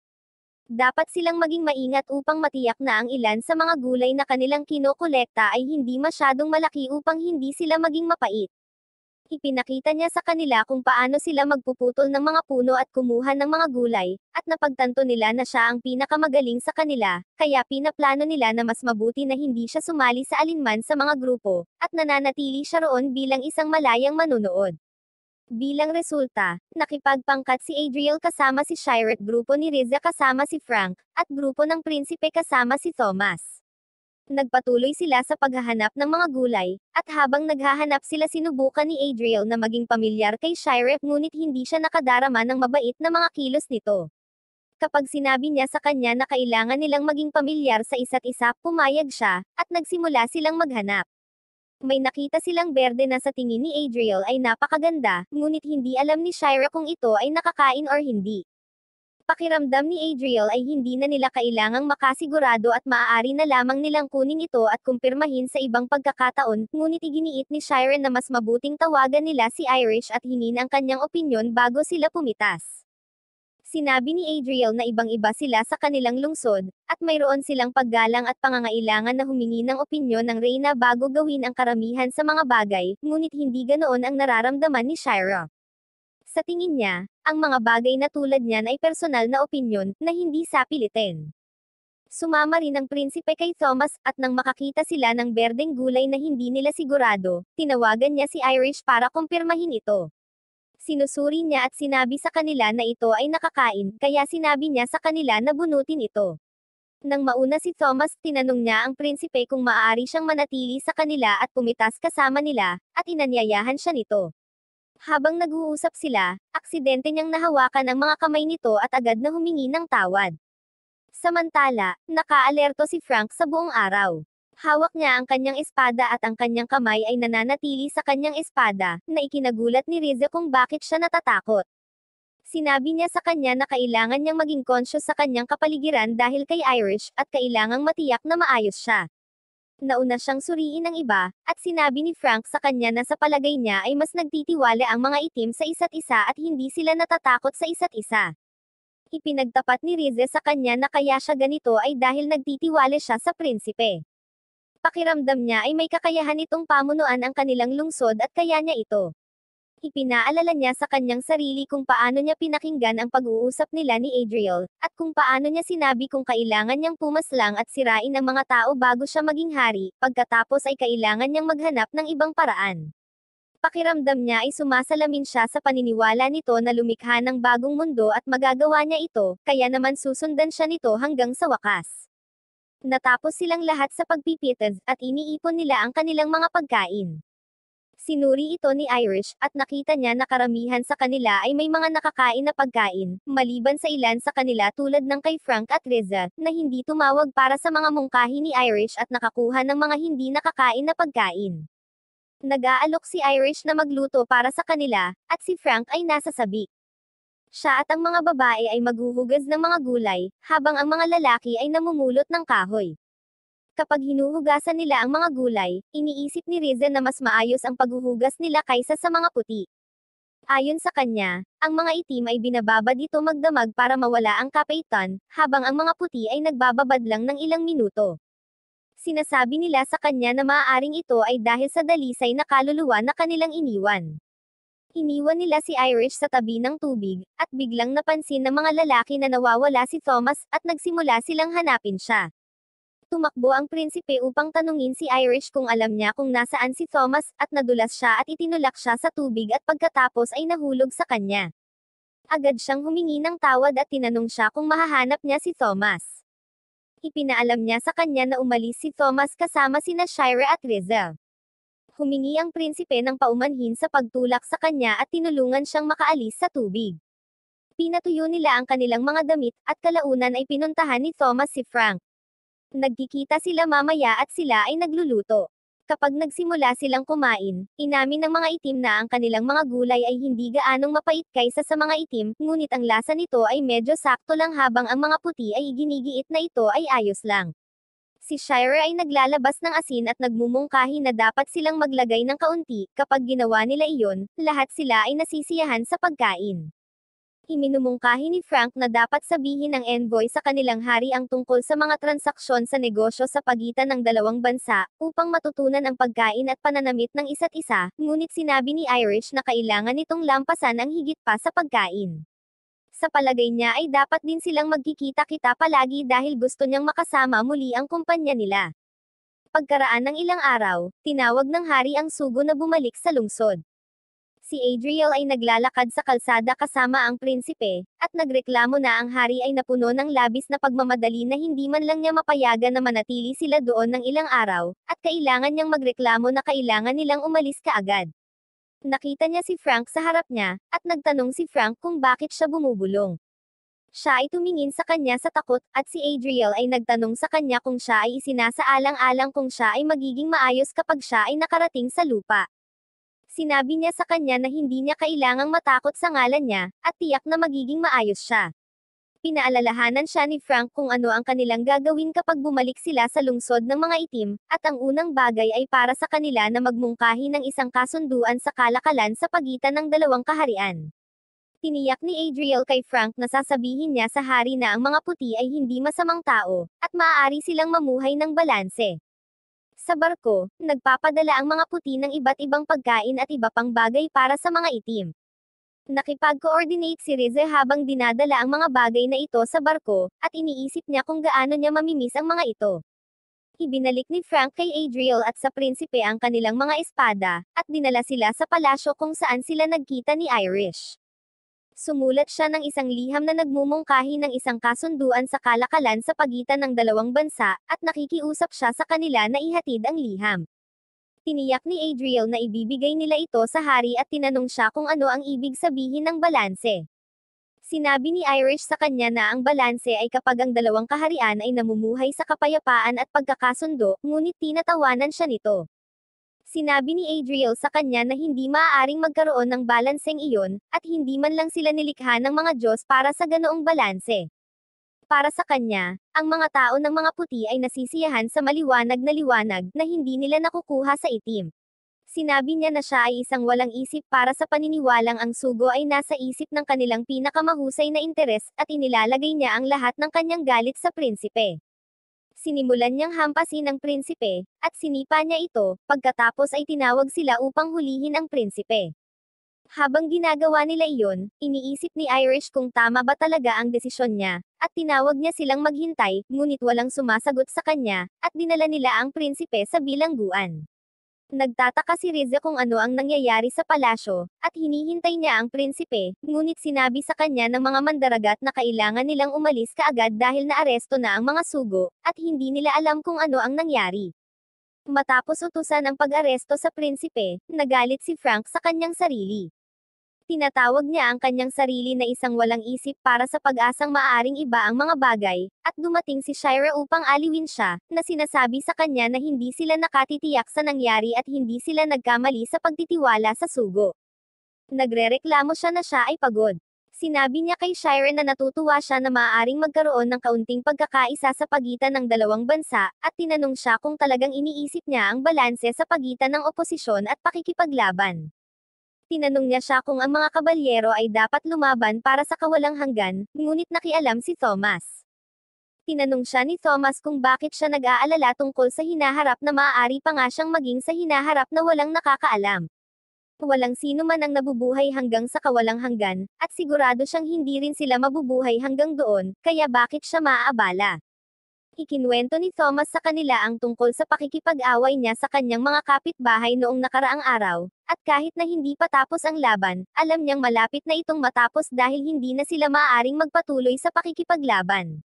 Dapat silang maging maingat upang matiyak na ang ilan sa mga gulay na kanilang kinokolekta ay hindi masyadong malaki upang hindi sila maging mapait. Ipinakita niya sa kanila kung paano sila magpuputol ng mga puno at kumuha ng mga gulay, at napagtanto nila na siya ang pinakamagaling sa kanila, kaya pinaplano nila na mas mabuti na hindi siya sumali sa alinman sa mga grupo, at nananatili siya roon bilang isang malayang manunood. Bilang resulta, nakipagpangkat si Adriel kasama si Shira at grupo ni Riza kasama si Frank, at grupo ng prinsipe kasama si Thomas. Nagpatuloy sila sa paghahanap ng mga gulay, at habang naghahanap sila sinubukan ni Adriel na maging pamilyar kay Shira ngunit hindi siya nakadarama ng mabait na mga kilos nito. Kapag sinabi niya sa kanya na kailangan nilang maging pamilyar sa isa't isa, pumayag siya, at nagsimula silang maghanap. May nakita silang berde na sa tingin ni Adriel ay napakaganda, ngunit hindi alam ni Shira kung ito ay nakakain or hindi. Pakiramdam ni Adriel ay hindi na nila kailangang makasigurado at maaari na lamang nilang kunin ito at kumpirmahin sa ibang pagkakataon, ngunit iginiit ni Shira na mas mabuting tawagan nila si Irish at hingin ang kanyang opinyon bago sila pumitas. Sinabi ni Adriel na ibang-iba sila sa kanilang lungsod, at mayroon silang paggalang at pangangailangan na humingi ng opinyon ng reyna bago gawin ang karamihan sa mga bagay, ngunit hindi ganoon ang nararamdaman ni Shira. Sa tingin niya, ang mga bagay na tulad niyan ay personal na opinyon, na hindi sapilitin. Sumama rin ang prinsipe kay Thomas, at nang makakita sila ng berdeng gulay na hindi nila sigurado, tinawagan niya si Irish para kumpirmahin ito. Sinusuri niya at sinabi sa kanila na ito ay nakakain, kaya sinabi niya sa kanila na bunutin ito. Nang mauna si Thomas, tinanong niya ang prinsipe kung maaari siyang manatili sa kanila at pumitas kasama nila, at inanyayahan siya nito. Habang nag-uusap sila, aksidente niyang nahawakan ang mga kamay nito at agad na humingi ng tawad. Samantala, nakaalerto si Frank sa buong araw. Hawak niya ang kanyang espada at ang kanyang kamay ay nananatili sa kanyang espada, na ikinagulat ni Rize kung bakit siya natatakot. Sinabi niya sa kanya na kailangan niyang maging conscious sa kanyang kapaligiran dahil kay Irish, at kailangang matiyak na maayos siya. Nauna siyang suriin ng iba, at sinabi ni Frank sa kanya na sa palagay niya ay mas nagtitiwala ang mga itim sa isa't isa at hindi sila natatakot sa isa't isa. Ipinagtapat ni Rize sa kanya na kaya siya ganito ay dahil nagtitiwala siya sa prinsipe. Pakiramdam niya ay may kakayahan itong pamunuan ang kanilang lungsod at kaya niya ito. Ipinaalala niya sa kanyang sarili kung paano niya pinakinggan ang pag-uusap nila ni Adriel, at kung paano niya sinabi kung kailangan niyang pumaslang at sirain ang mga tao bago siya maging hari, pagkatapos ay kailangan niyang maghanap ng ibang paraan. Pakiramdam niya ay sumasalamin siya sa paniniwala nito na lumikha ng bagong mundo at magagawa niya ito, kaya naman susundan siya nito hanggang sa wakas. Natapos silang lahat sa pagpipitad, at iniipon nila ang kanilang mga pagkain. Sinuri ito ni Irish, at nakita niya na karamihan sa kanila ay may mga nakakain na pagkain, maliban sa ilan sa kanila tulad ng kay Frank at Riza, na hindi tumawag para sa mga mungkahi ni Irish at nakakuha ng mga hindi nakakain na pagkain. Nag-aalok si Irish na magluto para sa kanila, at si Frank ay nasa sabik. Siya at ang mga babae ay maghuhugas ng mga gulay, habang ang mga lalaki ay namumulot ng kahoy. Kapag hinuhugasan nila ang mga gulay, iniisip ni Riza na mas maayos ang paghuhugas nila kaysa sa mga puti. Ayon sa kanya, ang mga itim ay binababad ito magdamag para mawala ang kapaitan, habang ang mga puti ay nagbababad lang ng ilang minuto. Sinasabi nila sa kanya na maaaring ito ay dahil sa dalisay na kaluluwa na kanilang iniwan. Iniwan nila si Irish sa tabi ng tubig, at biglang napansin ng mga lalaki na nawawala si Thomas, at nagsimula silang hanapin siya. Tumakbo ang prinsipe upang tanungin si Irish kung alam niya kung nasaan si Thomas, at nadulas siya at itinulak siya sa tubig at pagkatapos ay nahulog sa kanya. Agad siyang humingi ng tawad at tinanong siya kung mahahanap niya si Thomas. Ipinaalam niya sa kanya na umalis si Thomas kasama sina Shira at Rizel. Humingi ang prinsipe ng paumanhin sa pagtulak sa kanya at tinulungan siyang makaalis sa tubig. Pinatuyo nila ang kanilang mga damit, at kalaunan ay pinuntahan ni Thomas si Frank. Nagkikita sila mamaya at sila ay nagluluto. Kapag nagsimula silang kumain, inamin ng mga itim na ang kanilang mga gulay ay hindi gaanong mapait kaysa sa mga itim, ngunit ang lasa nito ay medyo sakto lang habang ang mga puti ay iginigiit na ito ay ayos lang. Si Shira ay naglalabas ng asin at nagmumungkahi na dapat silang maglagay ng kaunti, kapag ginawa nila iyon, lahat sila ay nasisiyahan sa pagkain. Iminumungkahi ni Frank na dapat sabihin ng envoy sa kanilang hari ang tungkol sa mga transaksyon sa negosyo sa pagitan ng dalawang bansa, upang matutunan ang pagkain at pananamit ng isa't isa, ngunit sinabi ni Irish na kailangan nitong lampasan ang higit pa sa pagkain. Sa palagay niya ay dapat din silang magkikita-kita palagi dahil gusto niyang makasama muli ang kumpanya nila. Pagkaraan ng ilang araw, tinawag ng hari ang sugo na bumalik sa lungsod. Si Adriel ay naglalakad sa kalsada kasama ang prinsipe, at nagreklamo na ang hari ay napuno ng labis na pagmamadali na hindi man lang niya mapayagan na manatili sila doon ng ilang araw, at kailangan niyang magreklamo na kailangan nilang umalis kaagad. Nakita niya si Frank sa harap niya, at nagtanong si Frank kung bakit siya bumubulong. Siya ay tumingin sa kanya sa takot, at si Adriel ay nagtanong sa kanya kung siya ay isinasaalang-alang kung siya ay magiging maayos kapag siya ay nakarating sa lupa. Sinabi niya sa kanya na hindi niya kailangang matakot sa ngalan niya, at tiyak na magiging maayos siya. Pinaalalahanan siya ni Frank kung ano ang kanilang gagawin kapag bumalik sila sa lungsod ng mga itim, at ang unang bagay ay para sa kanila na magmungkahi ng isang kasunduan sa kalakalan sa pagitan ng dalawang kaharian. Tiniyak ni Adriel kay Frank na sasabihin niya sa hari na ang mga puti ay hindi masamang tao, at maaari silang mamuhay ng balanse. Sa barko, nagpapadala ang mga puti ng iba't ibang pagkain at iba pang bagay para sa mga itim. Nakipag-coordinate si Rize habang dinadala ang mga bagay na ito sa barko, at iniisip niya kung gaano niya mamimiss ang mga ito. Ibinalik ni Frank kay Adriel at sa prinsipe ang kanilang mga espada, at dinala sila sa palasyo kung saan sila nagkita ni Irish. Sumulat siya ng isang liham na nagmumungkahi ng isang kasunduan sa kalakalan sa pagitan ng dalawang bansa, at nakikiusap siya sa kanila na ihatid ang liham. Tiniyak ni Adriel na ibibigay nila ito sa hari at tinanong siya kung ano ang ibig sabihin ng balanse. Sinabi ni Irish sa kanya na ang balanse ay kapag ang dalawang kaharian ay namumuhay sa kapayapaan at pagkakasundo, ngunit tinatawanan siya nito. Sinabi ni Adriel sa kanya na hindi maaaring magkaroon ng balanseng iyon, at hindi man lang sila nilikha ng mga Diyos para sa ganoong balanse. Para sa kanya, ang mga tao ng mga puti ay nasisiyahan sa maliwanag na liwanag na hindi nila nakukuha sa itim. Sinabi niya na siya ay isang walang isip para sa paniniwalang ang sugo ay nasa isip ng kanilang pinakamahusay na interes at inilalagay niya ang lahat ng kanyang galit sa prinsipe. Sinimulan niyang hampasin ang prinsipe, at sinipa niya ito, pagkatapos ay tinawag sila upang hulihin ang prinsipe. Habang ginagawa nila iyon, iniisip ni Irish kung tama ba talaga ang desisyon niya, at tinawag niya silang maghintay, ngunit walang sumasagot sa kanya, at dinala nila ang prinsipe sa bilangguan. Nagtataka si Riza kung ano ang nangyayari sa palasyo, at hinihintay niya ang prinsipe, ngunit sinabi sa kanya ng mga mandaragat na kailangan nilang umalis kaagad dahil naaresto na ang mga sugo, at hindi nila alam kung ano ang nangyari. Matapos utusan ang pag-aresto sa prinsipe, nagalit si Frank sa kanyang sarili. Tinatawag niya ang kanyang sarili na isang walang isip para sa pag-asang maaaring iba ang mga bagay, at dumating si Shira upang aliwin siya, na sinasabi sa kanya na hindi sila nakatitiyak sa nangyari at hindi sila nagkamali sa pagtitiwala sa sugo. Nagrereklamo siya na siya ay pagod. Sinabi niya kay Shira na natutuwa siya na maaaring magkaroon ng kaunting pagkakaisa sa pagitan ng dalawang bansa, at tinanong siya kung talagang iniisip niya ang balanse sa pagitan ng oposisyon at pakikipaglaban. Tinanong niya siya kung ang mga kabalyero ay dapat lumaban para sa kawalang hanggan, ngunit nakialam si Thomas. Tinanong siya ni Thomas kung bakit siya nag-aalala tungkol sa hinaharap na maaari pa nga siyang maging sa hinaharap na walang nakakaalam. Walang sino man ang nabubuhay hanggang sa kawalang hanggan, at sigurado siyang hindi rin sila mabubuhay hanggang doon, kaya bakit siya maaabala. Ikinuwento ni Thomas sa kanila ang tungkol sa pakikipag-away niya sa kanyang mga kapitbahay noong nakaraang araw, at kahit na hindi pa tapos ang laban, alam niyang malapit na itong matapos dahil hindi na sila maaaring magpatuloy sa pakikipaglaban.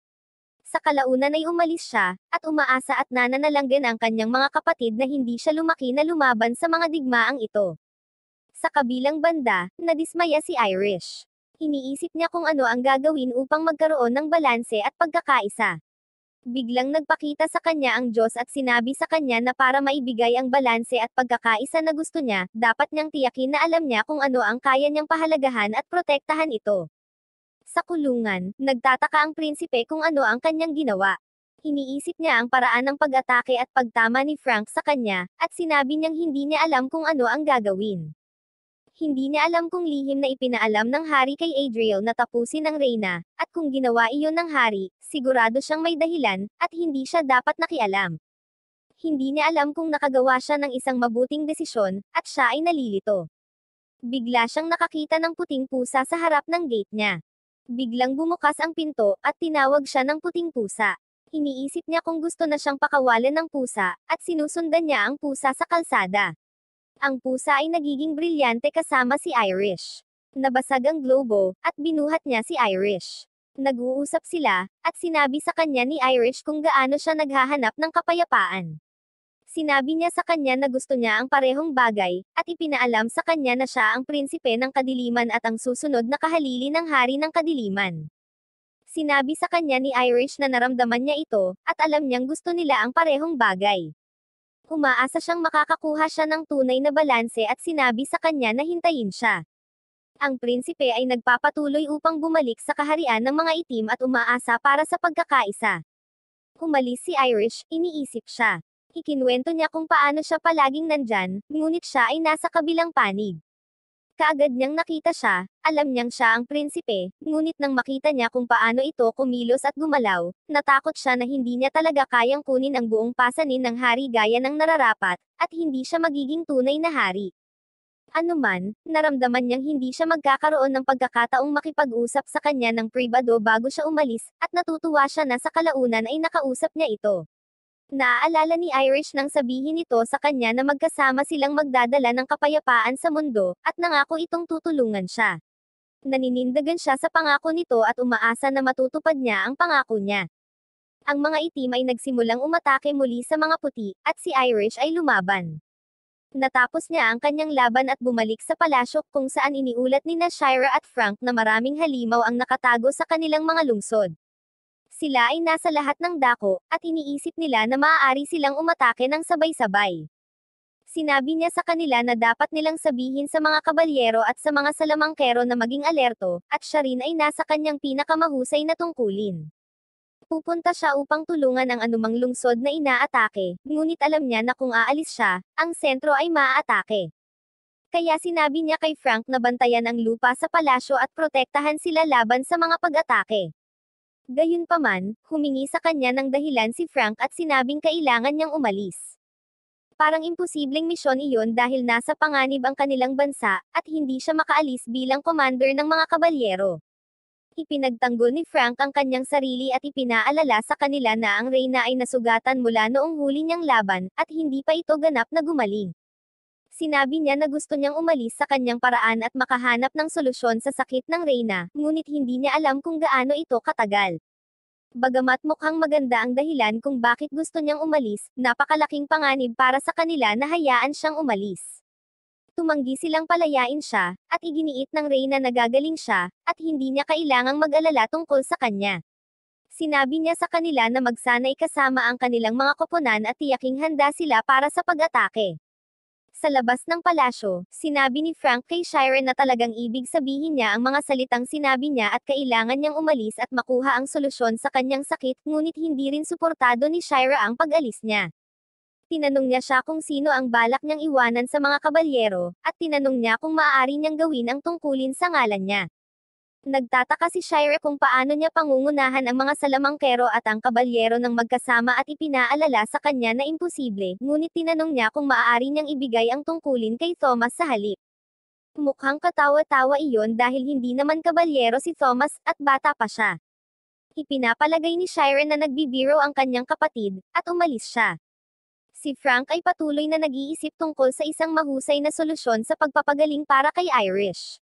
Sa kalaunan ay umalis siya, at umaasa at nananalanggan ang kanyang mga kapatid na hindi siya lumaki na lumaban sa mga digmaang ito. Sa kabilang banda, nadismaya si Irish. Iniisip niya kung ano ang gagawin upang magkaroon ng balanse at pagkakaisa. Biglang nagpakita sa kanya ang Diyos at sinabi sa kanya na para maibigay ang balanse at pagkakaisa na gusto niya, dapat niyang tiyakin na alam niya kung ano ang kaya niyang pahalagahan at protektahan ito. Sa kulungan, nagtataka ang prinsipe kung ano ang kanyang ginawa. Iniisip niya ang paraan ng pag-atake at pagtama ni Frank sa kanya, at sinabi niyang hindi niya alam kung ano ang gagawin. Hindi niya alam kung lihim na ipinaalam ng hari kay Adriel na tapusin ang reyna, at kung ginawa iyon ng hari, sigurado siyang may dahilan, at hindi siya dapat nakialam. Hindi niya alam kung nakagawa siya ng isang mabuting desisyon, at siya ay nalilito. Bigla siyang nakakita ng puting pusa sa harap ng gate niya. Biglang bumukas ang pinto, at tinawag siya ng puting pusa. Iniisip niya kung gusto na siyang pakawalan ng pusa, at sinusundan niya ang pusa sa kalsada. Ang pusa ay nagiging brilyante kasama si Irish. Nabasag ang globo, at binuhat niya si Irish. Nag-uusap sila, at sinabi sa kanya ni Irish kung gaano siya naghahanap ng kapayapaan. Sinabi niya sa kanya na gusto niya ang parehong bagay, at ipinaalam sa kanya na siya ang prinsipe ng kadiliman at ang susunod na kahalili ng hari ng kadiliman. Sinabi sa kanya ni Irish na naramdaman niya ito, at alam niyang gusto nila ang parehong bagay. Umaasa siyang makakakuha siya ng tunay na balanse at sinabi sa kanya na hintayin siya. Ang prinsipe ay nagpapatuloy upang bumalik sa kaharian ng mga itim at umaasa para sa pagkakaisa. Umalis si Irish, iniisip siya. Ikinuwento niya kung paano siya palaging nandyan, ngunit siya ay nasa kabilang panig. Kaagad niyang nakita siya, alam niyang siya ang prinsipe, ngunit nang makita niya kung paano ito kumilos at gumalaw, natakot siya na hindi niya talaga kayang kunin ang buong pasanin ng hari gaya ng nararapat, at hindi siya magiging tunay na hari. Anuman, naramdaman niyang hindi siya magkakaroon ng pagkakataong makipag-usap sa kanya ng pribado bago siya umalis, at natutuwa siya na sa kalaunan ay nakausap niya ito. Naaalala ni Irish nang sabihin nito sa kanya na magkasama silang magdadala ng kapayapaan sa mundo, at nangako itong tutulungan siya. Naninindigan siya sa pangako nito at umaasa na matutupad niya ang pangako niya. Ang mga itim ay nagsimulang umatake muli sa mga puti, at si Irish ay lumaban. Natapos niya ang kanyang laban at bumalik sa palasyo kung saan iniulat ni na Shira at Frank na maraming halimaw ang nakatago sa kanilang mga lungsod. Sila ay nasa lahat ng dako, at iniisip nila na maaari silang umatake ng sabay-sabay. Sinabi niya sa kanila na dapat nilang sabihin sa mga kabalyero at sa mga salamangkero na maging alerto, at siya rin ay nasa kanyang pinakamahusay na tungkulin. Pupunta siya upang tulungan ang anumang lungsod na inaatake, ngunit alam niya na kung aalis siya, ang sentro ay maaatake. Kaya sinabi niya kay Frank na bantayan ang lupa sa palasyo at protektahan sila laban sa mga pag-atake. Gayunpaman, humingi sa kanya ng dahilan si Frank at sinabing kailangan niyang umalis. Parang imposibleng misyon iyon dahil nasa panganib ang kanilang bansa, at hindi siya makaalis bilang commander ng mga kabalyero. Ipinagtanggol ni Frank ang kanyang sarili at ipinaalala sa kanila na ang Reyna ay nasugatan mula noong huli niyang laban, at hindi pa ito ganap na gumaling. Sinabi niya na gusto niyang umalis sa kanyang paraan at makahanap ng solusyon sa sakit ng Reyna, ngunit hindi niya alam kung gaano ito katagal. Bagamat mukhang maganda ang dahilan kung bakit gusto niyang umalis, napakalaking panganib para sa kanila na hayaan siyang umalis. Tumanggi silang palayain siya, at iginiit ng Reyna na gagaling siya, at hindi niya kailangang mag-alala tungkol sa kanya. Sinabi niya sa kanila na magsanay kasama ang kanilang mga koponan at tiyaking handa sila para sa pag-atake. Sa labas ng palasyo, sinabi ni Frank kay Shira na talagang ibig sabihin niya ang mga salitang sinabi niya at kailangan niyang umalis at makuha ang solusyon sa kanyang sakit, ngunit hindi rin suportado ni Shira ang pag-alis niya. Tinanong niya siya kung sino ang balak niyang iwanan sa mga kabalyero, at tinanong niya kung maaari niyang gawin ang tungkulin sa ngalan niya. Nagtataka si Shira kung paano niya pangungunahan ang mga salamangkero at ang kabalyero ng magkasama at ipinaalala sa kanya na imposible, ngunit tinanong niya kung maaari niyang ibigay ang tungkulin kay Thomas sa halip. Mukhang katawa-tawa iyon dahil hindi naman kabalyero si Thomas, at bata pa siya. Ipinapalagay ni Shira na nagbibiro ang kanyang kapatid, at umalis siya. Si Frank ay patuloy na nag-iisip tungkol sa isang mahusay na solusyon sa pagpapagaling para kay Irish.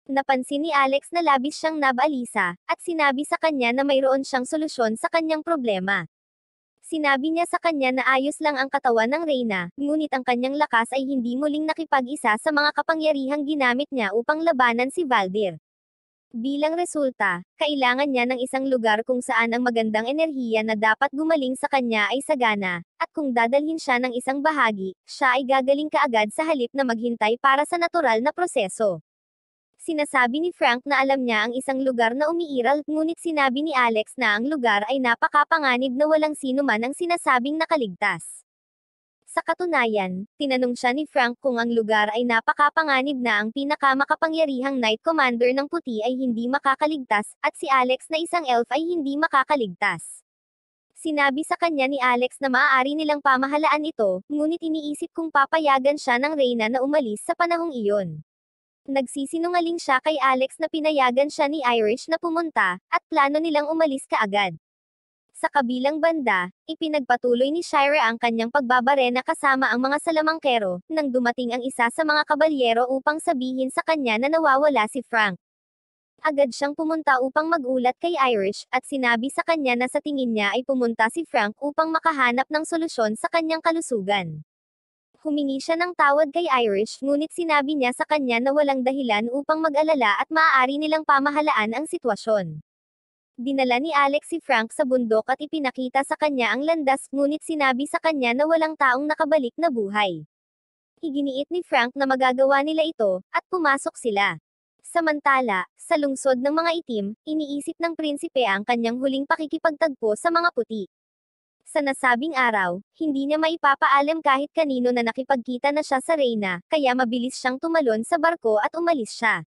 Napansin ni Alex na labis siyang nabalisa, at sinabi sa kanya na mayroon siyang solusyon sa kanyang problema. Sinabi niya sa kanya na ayos lang ang katawan ng Reyna, ngunit ang kanyang lakas ay hindi muling nakipag-isa sa mga kapangyarihang ginamit niya upang labanan si Valdir. Bilang resulta, kailangan niya ng isang lugar kung saan ang magandang enerhiya na dapat gumaling sa kanya ay sagana, at kung dadalhin siya ng isang bahagi, siya ay gagaling kaagad sa halip na maghintay para sa natural na proseso. Sinasabi ni Frank na alam niya ang isang lugar na umiiral, ngunit sinabi ni Alex na ang lugar ay napakapanganib na walang sino man ang sinasabing nakaligtas. Sa katunayan, tinanong siya ni Frank kung ang lugar ay napakapanganib na ang pinakamakapangyarihang Knight Commander ng puti ay hindi makakaligtas, at si Alex na isang elf ay hindi makakaligtas. Sinabi sa kanya ni Alex na maaari nilang pamahalaan ito, ngunit iniisip kung papayagan siya ng Reyna na umalis sa panahong iyon. Nagsisinungaling siya kay Alex na pinayagan siya ni Irish na pumunta, at plano nilang umalis kaagad. Sa kabilang banda, ipinagpatuloy ni Shira ang kanyang pagbabarena kasama ang mga salamangkero, nang dumating ang isa sa mga kabalyero upang sabihin sa kanya na nawawala si Frank. Agad siyang pumunta upang magulat kay Irish, at sinabi sa kanya na sa tingin niya ay pumunta si Frank upang makahanap ng solusyon sa kanyang kalusugan. Humingi siya ng tawad kay Irish, ngunit sinabi niya sa kanya na walang dahilan upang mag-alala at maaari nilang pamahalaan ang sitwasyon. Dinala ni Alex si Frank sa bundok at ipinakita sa kanya ang landas, ngunit sinabi sa kanya na walang taong nakabalik na buhay. Iginiit ni Frank na magagawa nila ito, at pumasok sila. Samantala, sa lungsod ng mga itim, iniisip ng prinsipe ang kanyang huling pakikipagtagpo sa mga puti. Sa nasabing araw, hindi niya maipapaalam kahit kanino na nakipagkita na siya sa Reyna, kaya mabilis siyang tumalon sa barko at umalis siya.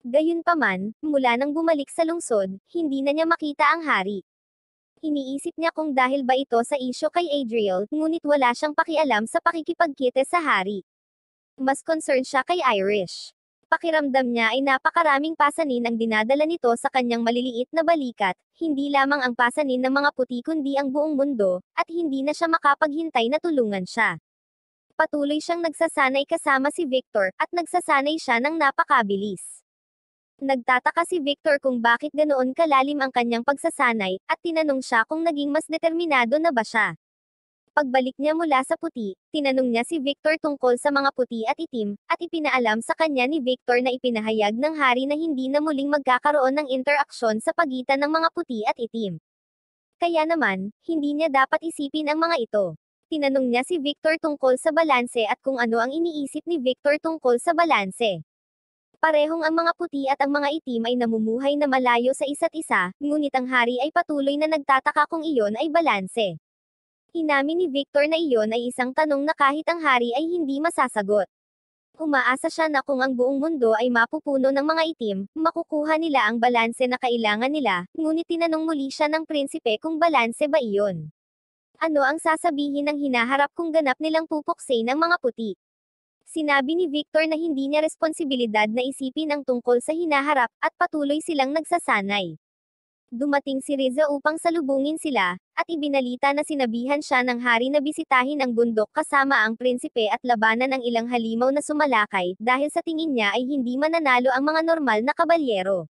Gayunpaman, mula nang bumalik sa lungsod, hindi na niya makita ang hari. Iniisip niya kung dahil ba ito sa isyo kay Adriel, ngunit wala siyang pakialam sa pakikipagkita sa hari. Mas concerned siya kay Irish. Pakiramdam niya ay napakaraming pasanin ang dinadala nito sa kanyang maliliit na balikat, hindi lamang ang pasanin ng mga puti kundi ang buong mundo, at hindi na siya makapaghintay na tulungan siya. Patuloy siyang nagsasanay kasama si Victor, at nagsasanay siya ng napakabilis. Nagtataka si Victor kung bakit ganoon kalalim ang kanyang pagsasanay, at tinanong siya kung naging mas determinado na ba siya. Pagbalik niya mula sa puti, tinanong niya si Victor tungkol sa mga puti at itim, at ipinaalam sa kanya ni Victor na ipinahayag ng hari na hindi na muling magkakaroon ng interaksyon sa pagitan ng mga puti at itim. Kaya naman, hindi niya dapat isipin ang mga ito. Tinanong niya si Victor tungkol sa balanse at kung ano ang iniisip ni Victor tungkol sa balanse. Parehong ang mga puti at ang mga itim ay namumuhay na malayo sa isa't isa, ngunit ang hari ay patuloy na nagtataka kung iyon ay balanse. Inamin ni Victor na iyon ay isang tanong na kahit ang hari ay hindi masasagot. Umaasa siya na kung ang buong mundo ay mapupuno ng mga itim, makukuha nila ang balanse na kailangan nila, ngunit tinanong muli siya ng prinsipe kung balanse ba iyon. Ano ang sasabihin ng hinaharap kung ganap nilang pupuksain ang mga puti? Sinabi ni Victor na hindi niya responsibilidad na isipin ang tungkol sa hinaharap, at patuloy silang nagsasanay. Dumating si Reza upang salubungin sila, at ibinalita na sinabihan siya ng hari na bisitahin ang bundok kasama ang prinsipe at labanan ang ilang halimaw na sumalakay, dahil sa tingin niya ay hindi mananalo ang mga normal na kabalyero.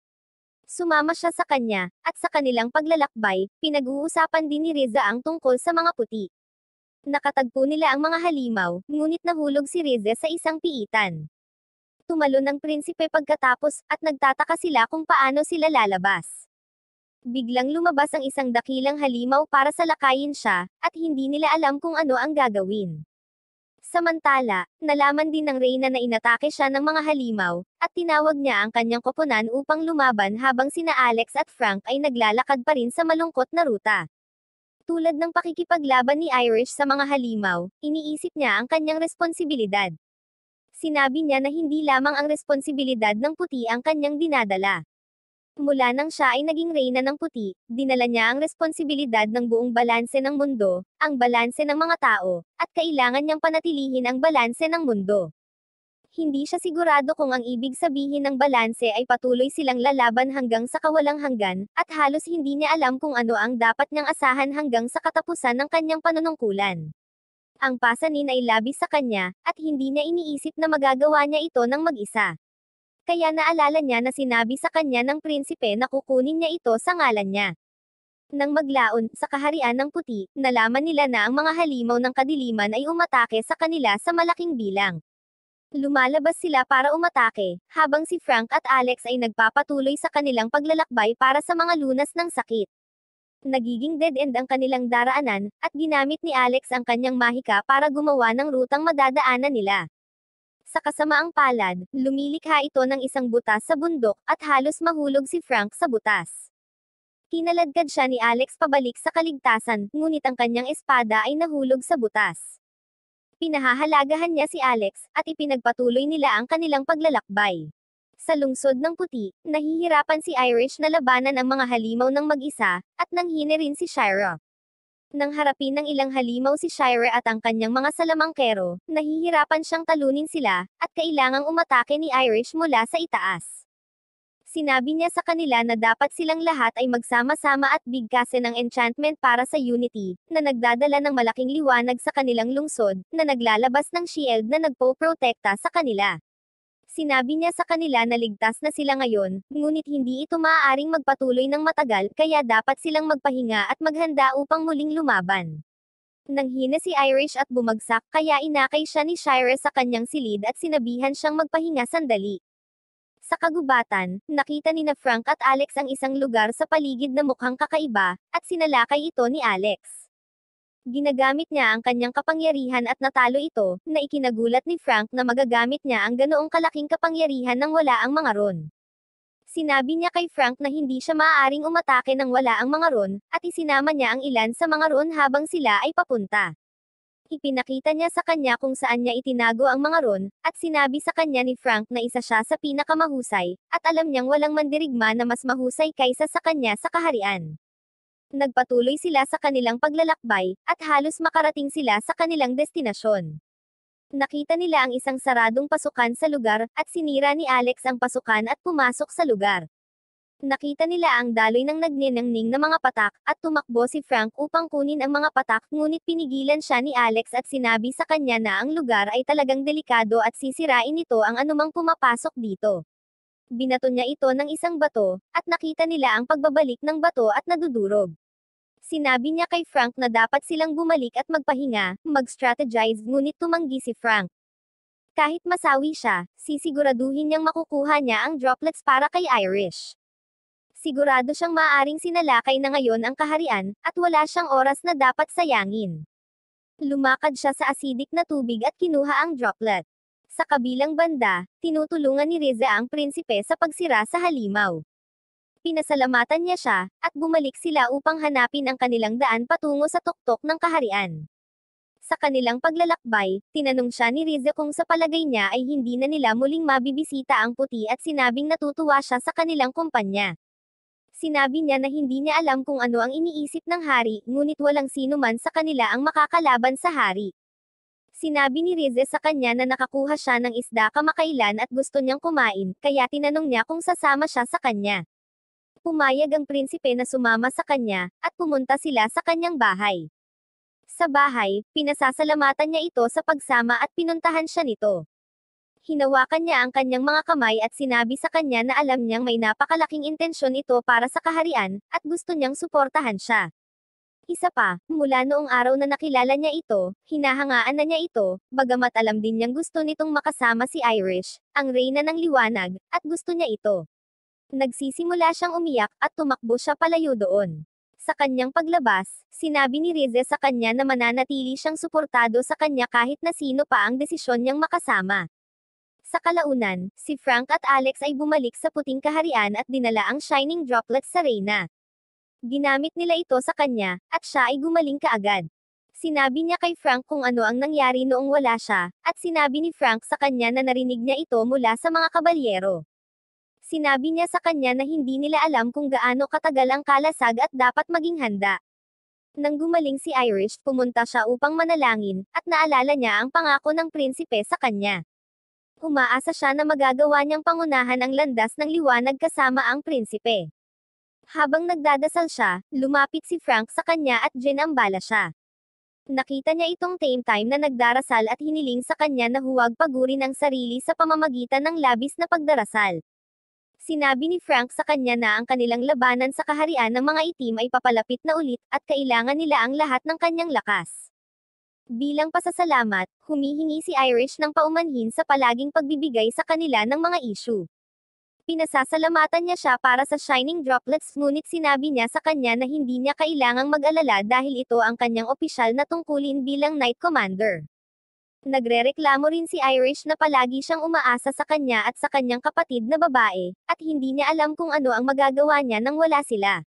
Sumama siya sa kanya, at sa kanilang paglalakbay, pinag-uusapan din ni Reza ang tungkol sa mga puti. Nakatagpo nila ang mga halimaw, ngunit nahulog si Reza sa isang piitan. Tumalon ang prinsipe pagkatapos, at nagtataka sila kung paano sila lalabas. Biglang lumabas ang isang dakilang halimaw para salakayin siya, at hindi nila alam kung ano ang gagawin. Samantala, nalaman din ng reyna na inatake siya ng mga halimaw, at tinawag niya ang kanyang koponan upang lumaban habang sina Alex at Frank ay naglalakad pa rin sa malungkot na ruta. Tulad ng pakikipaglaban ni Irish sa mga halimaw, iniisip niya ang kanyang responsibilidad. Sinabi niya na hindi lamang ang responsibilidad ng puti ang kanyang dinadala. Mula nang siya ay naging reyna ng puti, dinala niya ang responsibilidad ng buong balanse ng mundo, ang balanse ng mga tao, at kailangan niyang panatilihin ang balanse ng mundo. Hindi siya sigurado kung ang ibig sabihin ng balanse ay patuloy silang lalaban hanggang sa kawalang hanggan, at halos hindi niya alam kung ano ang dapat niyang asahan hanggang sa katapusan ng kanyang panunungkulan. Ang pasanin ay labis sa kanya, at hindi niya iniisip na magagawa niya ito ng mag-isa. Kaya naalala niya na sinabi sa kanya ng prinsipe na kukunin niya ito sa ngalan niya. Nang maglaon, sa kaharian ng puti, nalaman nila na ang mga halimaw ng kadiliman ay umatake sa kanila sa malaking bilang. Lumalabas sila para umatake, habang si Frank at Alex ay nagpapatuloy sa kanilang paglalakbay para sa mga lunas ng sakit. Nagiging dead-end ang kanilang daraanan, at ginamit ni Alex ang kanyang mahika para gumawa ng rutang madadaanan nila. Sa kasamaang palad, lumilikha ito ng isang butas sa bundok, at halos mahulog si Frank sa butas. Kinaladkad siya ni Alex pabalik sa kaligtasan, ngunit ang kanyang espada ay nahulog sa butas. Pinahahalagahan niya si Alex, at ipinagpatuloy nila ang kanilang paglalakbay. Sa lungsod ng puti, nahihirapan si Irish na labanan ang mga halimaw ng mag-isa, at nanghine rin si Shira. Nang harapin ng ilang halimaw si Shira at ang kanyang mga salamangkero, nahihirapan siyang talunin sila, at kailangang umatake ni Irish mula sa itaas. Sinabi niya sa kanila na dapat silang lahat ay magsama-sama at bigkasin ng enchantment para sa Unity, na nagdadala ng malaking liwanag sa kanilang lungsod, na naglalabas ng shield na nagpo-protekta sa kanila. Sinabi niya sa kanila na ligtas na sila ngayon, ngunit hindi ito maaaring magpatuloy ng matagal, kaya dapat silang magpahinga at maghanda upang muling lumaban. Nanghina si Irish at bumagsak, kaya inakay siya ni Shira sa kanyang silid at sinabihan siyang magpahinga sandali. Sa kagubatan, nakita ni na Frank at Alex ang isang lugar sa paligid na mukhang kakaiba, at sinalakay ito ni Alex. Ginagamit niya ang kanyang kapangyarihan at natalo ito, na ikinagulat ni Frank na magagamit niya ang ganoong kalaking kapangyarihan nang wala ang mga ron. Sinabi niya kay Frank na hindi siya maaaring umatake nang wala ang mga ron, at isinama niya ang ilan sa mga ron habang sila ay papunta. Ipinakita niya sa kanya kung saan niya itinago ang mga ron, at sinabi sa kanya ni Frank na isa siya sa pinakamahusay, at alam niyang walang mandirigma na mas mahusay kaysa sa kanya sa kaharian. Nagpatuloy sila sa kanilang paglalakbay, at halos makarating sila sa kanilang destinasyon. Nakita nila ang isang saradong pasukan sa lugar, at sinira ni Alex ang pasukan at pumasok sa lugar. Nakita nila ang daloy ng nagniningning na mga patak, at tumakbo si Frank upang kunin ang mga patak, ngunit pinigilan siya ni Alex at sinabi sa kanya na ang lugar ay talagang delikado at sisirain nito ang anumang pumapasok dito. Binato niya ito ng isang bato, at nakita nila ang pagbabalik ng bato at nadudurog. Sinabi niya kay Frank na dapat silang bumalik at magpahinga, mag-strategize ngunit tumanggi si Frank. Kahit masawi siya, sisiguraduhin niyang makukuha niya ang droplets para kay Irish. Sigurado siyang maaaring sinalakay na ngayon ang kaharian, at wala siyang oras na dapat sayangin. Lumakad siya sa acidic na tubig at kinuha ang droplet. Sa kabilang banda, tinutulungan ni Riza ang prinsipe sa pagsira sa halimaw. Pinasalamatan niya siya, at bumalik sila upang hanapin ang kanilang daan patungo sa tuktok ng kaharian. Sa kanilang paglalakbay, tinanong siya ni Riza kung sa palagay niya ay hindi na nila muling mabibisita ang puti at sinabing natutuwa siya sa kanilang kumpanya. Sinabi niya na hindi niya alam kung ano ang iniisip ng hari, ngunit walang sino man sa kanila ang makakalaban sa hari. Sinabi ni Riza sa kanya na nakakuha siya ng isda kamakailan at gusto niyang kumain, kaya tinanong niya kung sasama siya sa kanya. Pumayag ang prinsipe na sumama sa kanya, at pumunta sila sa kanyang bahay. Sa bahay, pinasasalamatan niya ito sa pagsama at pinuntahan siya nito. Hinawakan niya ang kanyang mga kamay at sinabi sa kanya na alam niyang may napakalaking intensyon ito para sa kaharian, at gusto niyang suportahan siya. Isa pa, mula noong araw na nakilala niya ito, hinahangaan na niya ito, bagamat alam din niyang gusto nitong makasama si Irish, ang reyna ng liwanag, at gusto niya ito. Nagsisimula siyang umiyak, at tumakbo siya palayo doon. Sa kanyang paglabas, sinabi ni Riza sa kanya na mananatili siyang suportado sa kanya kahit na sino pa ang desisyon niyang makasama. Sa kalaunan, si Frank at Alex ay bumalik sa puting kaharian at dinala ang shining droplets sa reyna. Ginamit nila ito sa kanya, at siya ay gumaling kaagad. Sinabi niya kay Frank kung ano ang nangyari noong wala siya, at sinabi ni Frank sa kanya na narinig niya ito mula sa mga kabalyero. Sinabi niya sa kanya na hindi nila alam kung gaano katagal ang kalasag at dapat maging handa. Nang gumaling si Irish, pumunta siya upang manalangin, at naalala niya ang pangako ng prinsipe sa kanya. Umaasa siya na magagawa niyang pangunahan ang landas ng liwanag kasama ang prinsipe. Habang nagdadasal siya, lumapit si Frank sa kanya at ginambala siya. Nakita niya itong time na nagdarasal at hiniling sa kanya na huwag pagurin ang sarili sa pamamagitan ng labis na pagdarasal. Sinabi ni Frank sa kanya na ang kanilang labanan sa kaharian ng mga itim ay papalapit na ulit, at kailangan nila ang lahat ng kanyang lakas. Bilang pasasalamat, humihingi si Irish ng paumanhin sa palaging pagbibigay sa kanila ng mga issue. Pinasasalamatan niya siya para sa shining droplets, ngunit sinabi niya sa kanya na hindi niya kailangang mag-alala dahil ito ang kanyang opisyal na tungkulin bilang Knight Commander. Nagrereklamo rin si Irish na palagi siyang umaasa sa kanya at sa kanyang kapatid na babae, at hindi niya alam kung ano ang magagawa niya nang wala sila.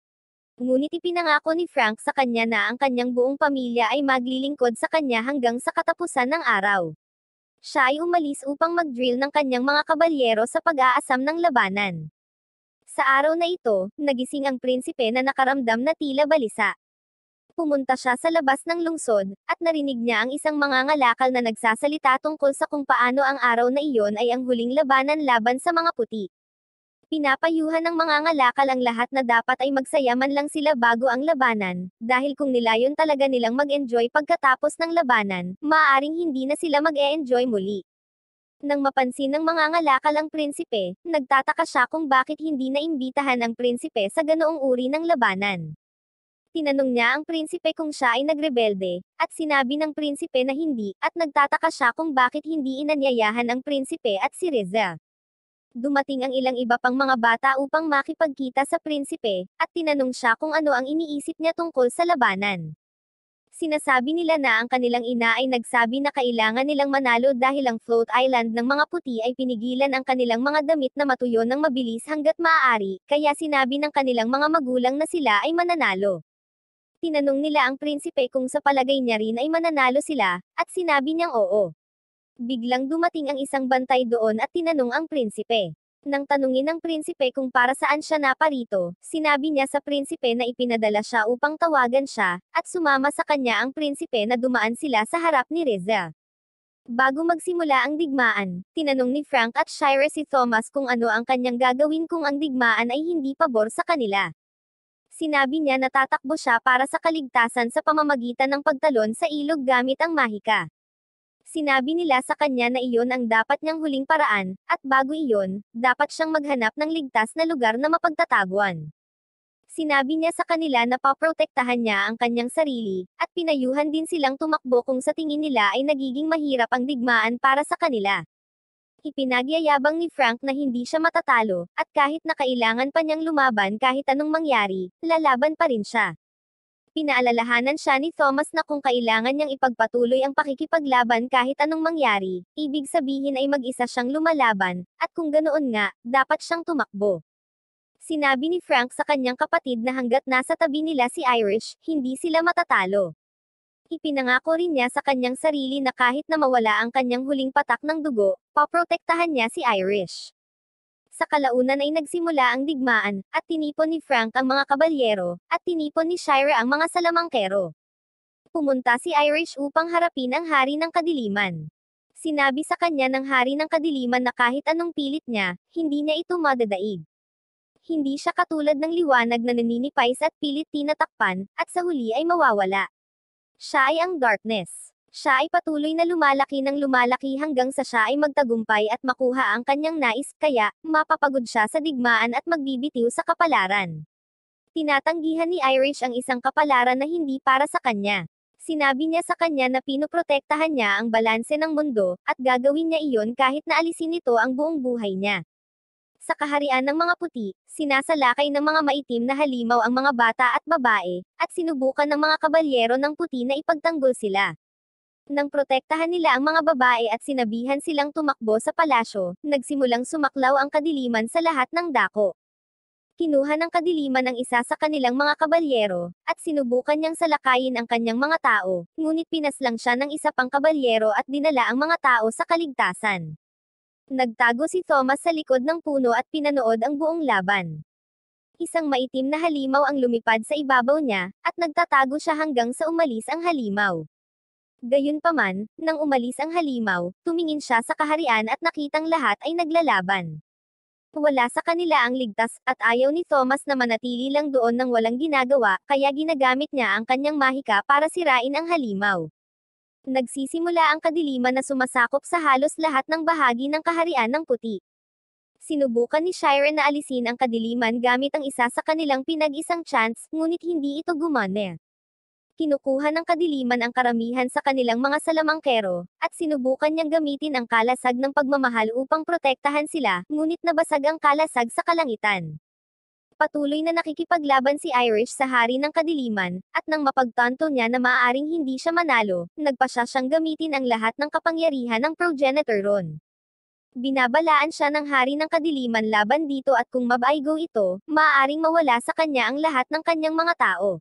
Ngunit ipinangako ni Frank sa kanya na ang kanyang buong pamilya ay maglilingkod sa kanya hanggang sa katapusan ng araw. Siya ay umalis upang mag-drill ng kanyang mga kabalyero sa pag-aasam ng labanan. Sa araw na ito, nagising ang prinsipe na nakaramdam na tila balisa. Pumunta siya sa labas ng lungsod, at narinig niya ang isang mangangalakal na nagsasalita tungkol sa kung paano ang araw na iyon ay ang huling labanan laban sa mga puti. Pinapayuhan ng mangangalakal ang lahat na dapat ay magsaya man lang sila bago ang labanan, dahil kung nilayon talaga nilang mag-enjoy pagkatapos ng labanan, maaaring hindi na sila mag-e-enjoy muli. Nang mapansin ng mangangalakal ang prinsipe, nagtataka siya kung bakit hindi naimbitahan ang prinsipe sa ganoong uri ng labanan. Tinanong niya ang prinsipe kung siya ay nagrebelde, at sinabi ng prinsipe na hindi, at nagtataka siya kung bakit hindi inanyayahan ang prinsipe at si Riza. Dumating ang ilang iba pang mga bata upang makipagkita sa prinsipe, at tinanong siya kung ano ang iniisip niya tungkol sa labanan. Sinasabi nila na ang kanilang ina ay nagsabi na kailangan nilang manalo dahil ang float island ng mga puti ay pinigilan ang kanilang mga damit na matuyo ng mabilis hanggat maaari, kaya sinabi ng kanilang mga magulang na sila ay mananalo. Tinanong nila ang prinsipe kung sa palagay niya rin ay mananalo sila, at sinabi niyang oo. Biglang dumating ang isang bantay doon at tinanong ang prinsipe. Nang tanungin ng prinsipe kung para saan siya naparito, sinabi niya sa prinsipe na ipinadala siya upang tawagan siya, at sumama sa kanya ang prinsipe na dumaan sila sa harap ni Riza. Bago magsimula ang digmaan, tinanong ni Frank at Shira si Thomas kung ano ang kanyang gagawin kung ang digmaan ay hindi pabor sa kanila. Sinabi niya na tatakbo siya para sa kaligtasan sa pamamagitan ng pagtalon sa ilog gamit ang mahika. Sinabi nila sa kanya na iyon ang dapat niyang huling paraan, at bago iyon, dapat siyang maghanap ng ligtas na lugar na mapagtataguan. Sinabi niya sa kanila na paprotektahan niya ang kanyang sarili, at pinayuhan din silang tumakbo kung sa tingin nila ay nagiging mahirap ang digmaan para sa kanila. Ipinagyayabang ni Frank na hindi siya matatalo, at kahit na kailangan pa niyang lumaban kahit anong mangyari, lalaban pa rin siya. Pinaalalahanan siya ni Thomas na kung kailangan niyang ipagpatuloy ang pakikipaglaban kahit anong mangyari, ibig sabihin ay mag-isa siyang lumalaban, at kung ganoon nga, dapat siyang tumakbo. Sinabi ni Frank sa kanyang kapatid na hanggat nasa tabi nila si Irish, hindi sila matatalo. Ipinangako rin niya sa kanyang sarili na kahit na mawala ang kanyang huling patak ng dugo, paprotektahan niya si Irish. Sa kalaunan ay nagsimula ang digmaan, at tinipon ni Frank ang mga kabalyero, at tinipon ni Shira ang mga salamangkero. Pumunta si Irish upang harapin ang hari ng kadiliman. Sinabi sa kanya ng hari ng kadiliman na kahit anong pilit niya, hindi niya ito madadaig. Hindi siya katulad ng liwanag na naninipais at pilit tinatakpan, at sa huli ay mawawala. Siya ay ang darkness. Siya ay patuloy na lumalaki ng lumalaki hanggang sa siya ay magtagumpay at makuha ang kanyang nais, kaya, mapapagod siya sa digmaan at magbibitiw sa kapalaran. Tinatanggihan ni Irish ang isang kapalaran na hindi para sa kanya. Sinabi niya sa kanya na pinoprotektahan niya ang balanse ng mundo, at gagawin niya iyon kahit na alisin nito ang buong buhay niya. Sa kaharian ng mga puti, sinasalakay ng mga maitim na halimaw ang mga bata at babae, at sinubukan ng mga kabalyero ng puti na ipagtanggol sila. Nang protektahan nila ang mga babae at sinabihan silang tumakbo sa palasyo, nagsimulang sumaklaw ang kadiliman sa lahat ng dako. Kinuha ng kadiliman ang isa sa kanilang mga kabalyero, at sinubukan niyang salakayin ang kanyang mga tao, ngunit pinaslang siya ng isa pang kabalyero at dinala ang mga tao sa kaligtasan. Nagtago si Thomas sa likod ng puno at pinanood ang buong laban. Isang maitim na halimaw ang lumipad sa ibabaw niya, at nagtatago siya hanggang sa umalis ang halimaw. Gayunpaman, nang umalis ang halimaw, tumingin siya sa kaharian at nakitang lahat ay naglalaban. Wala sa kanila ang ligtas, at ayaw ni Thomas na manatili lang doon nang walang ginagawa, kaya ginagamit niya ang kanyang mahika para sirain ang halimaw. Nagsisimula ang kadiliman na sumasakop sa halos lahat ng bahagi ng kaharian ng puti. Sinubukan ni Shira na alisin ang kadiliman gamit ang isa sa kanilang pinag-isang chance, ngunit hindi ito gumana. Kinukuha ng kadiliman ang karamihan sa kanilang mga salamangkero, at sinubukan niyang gamitin ang kalasag ng pagmamahal upang protektahan sila, ngunit nabasag ang kalasag sa kalangitan. Patuloy na nakikipaglaban si Irish sa hari ng kadiliman, at nang mapagtanto niya na maaaring hindi siya manalo, nagpasya siyang gamitin ang lahat ng kapangyarihan ng Progenitoron. Binabalaan siya ng hari ng kadiliman laban dito at kung mabaigo ito, maaaring mawala sa kanya ang lahat ng kanyang mga tao.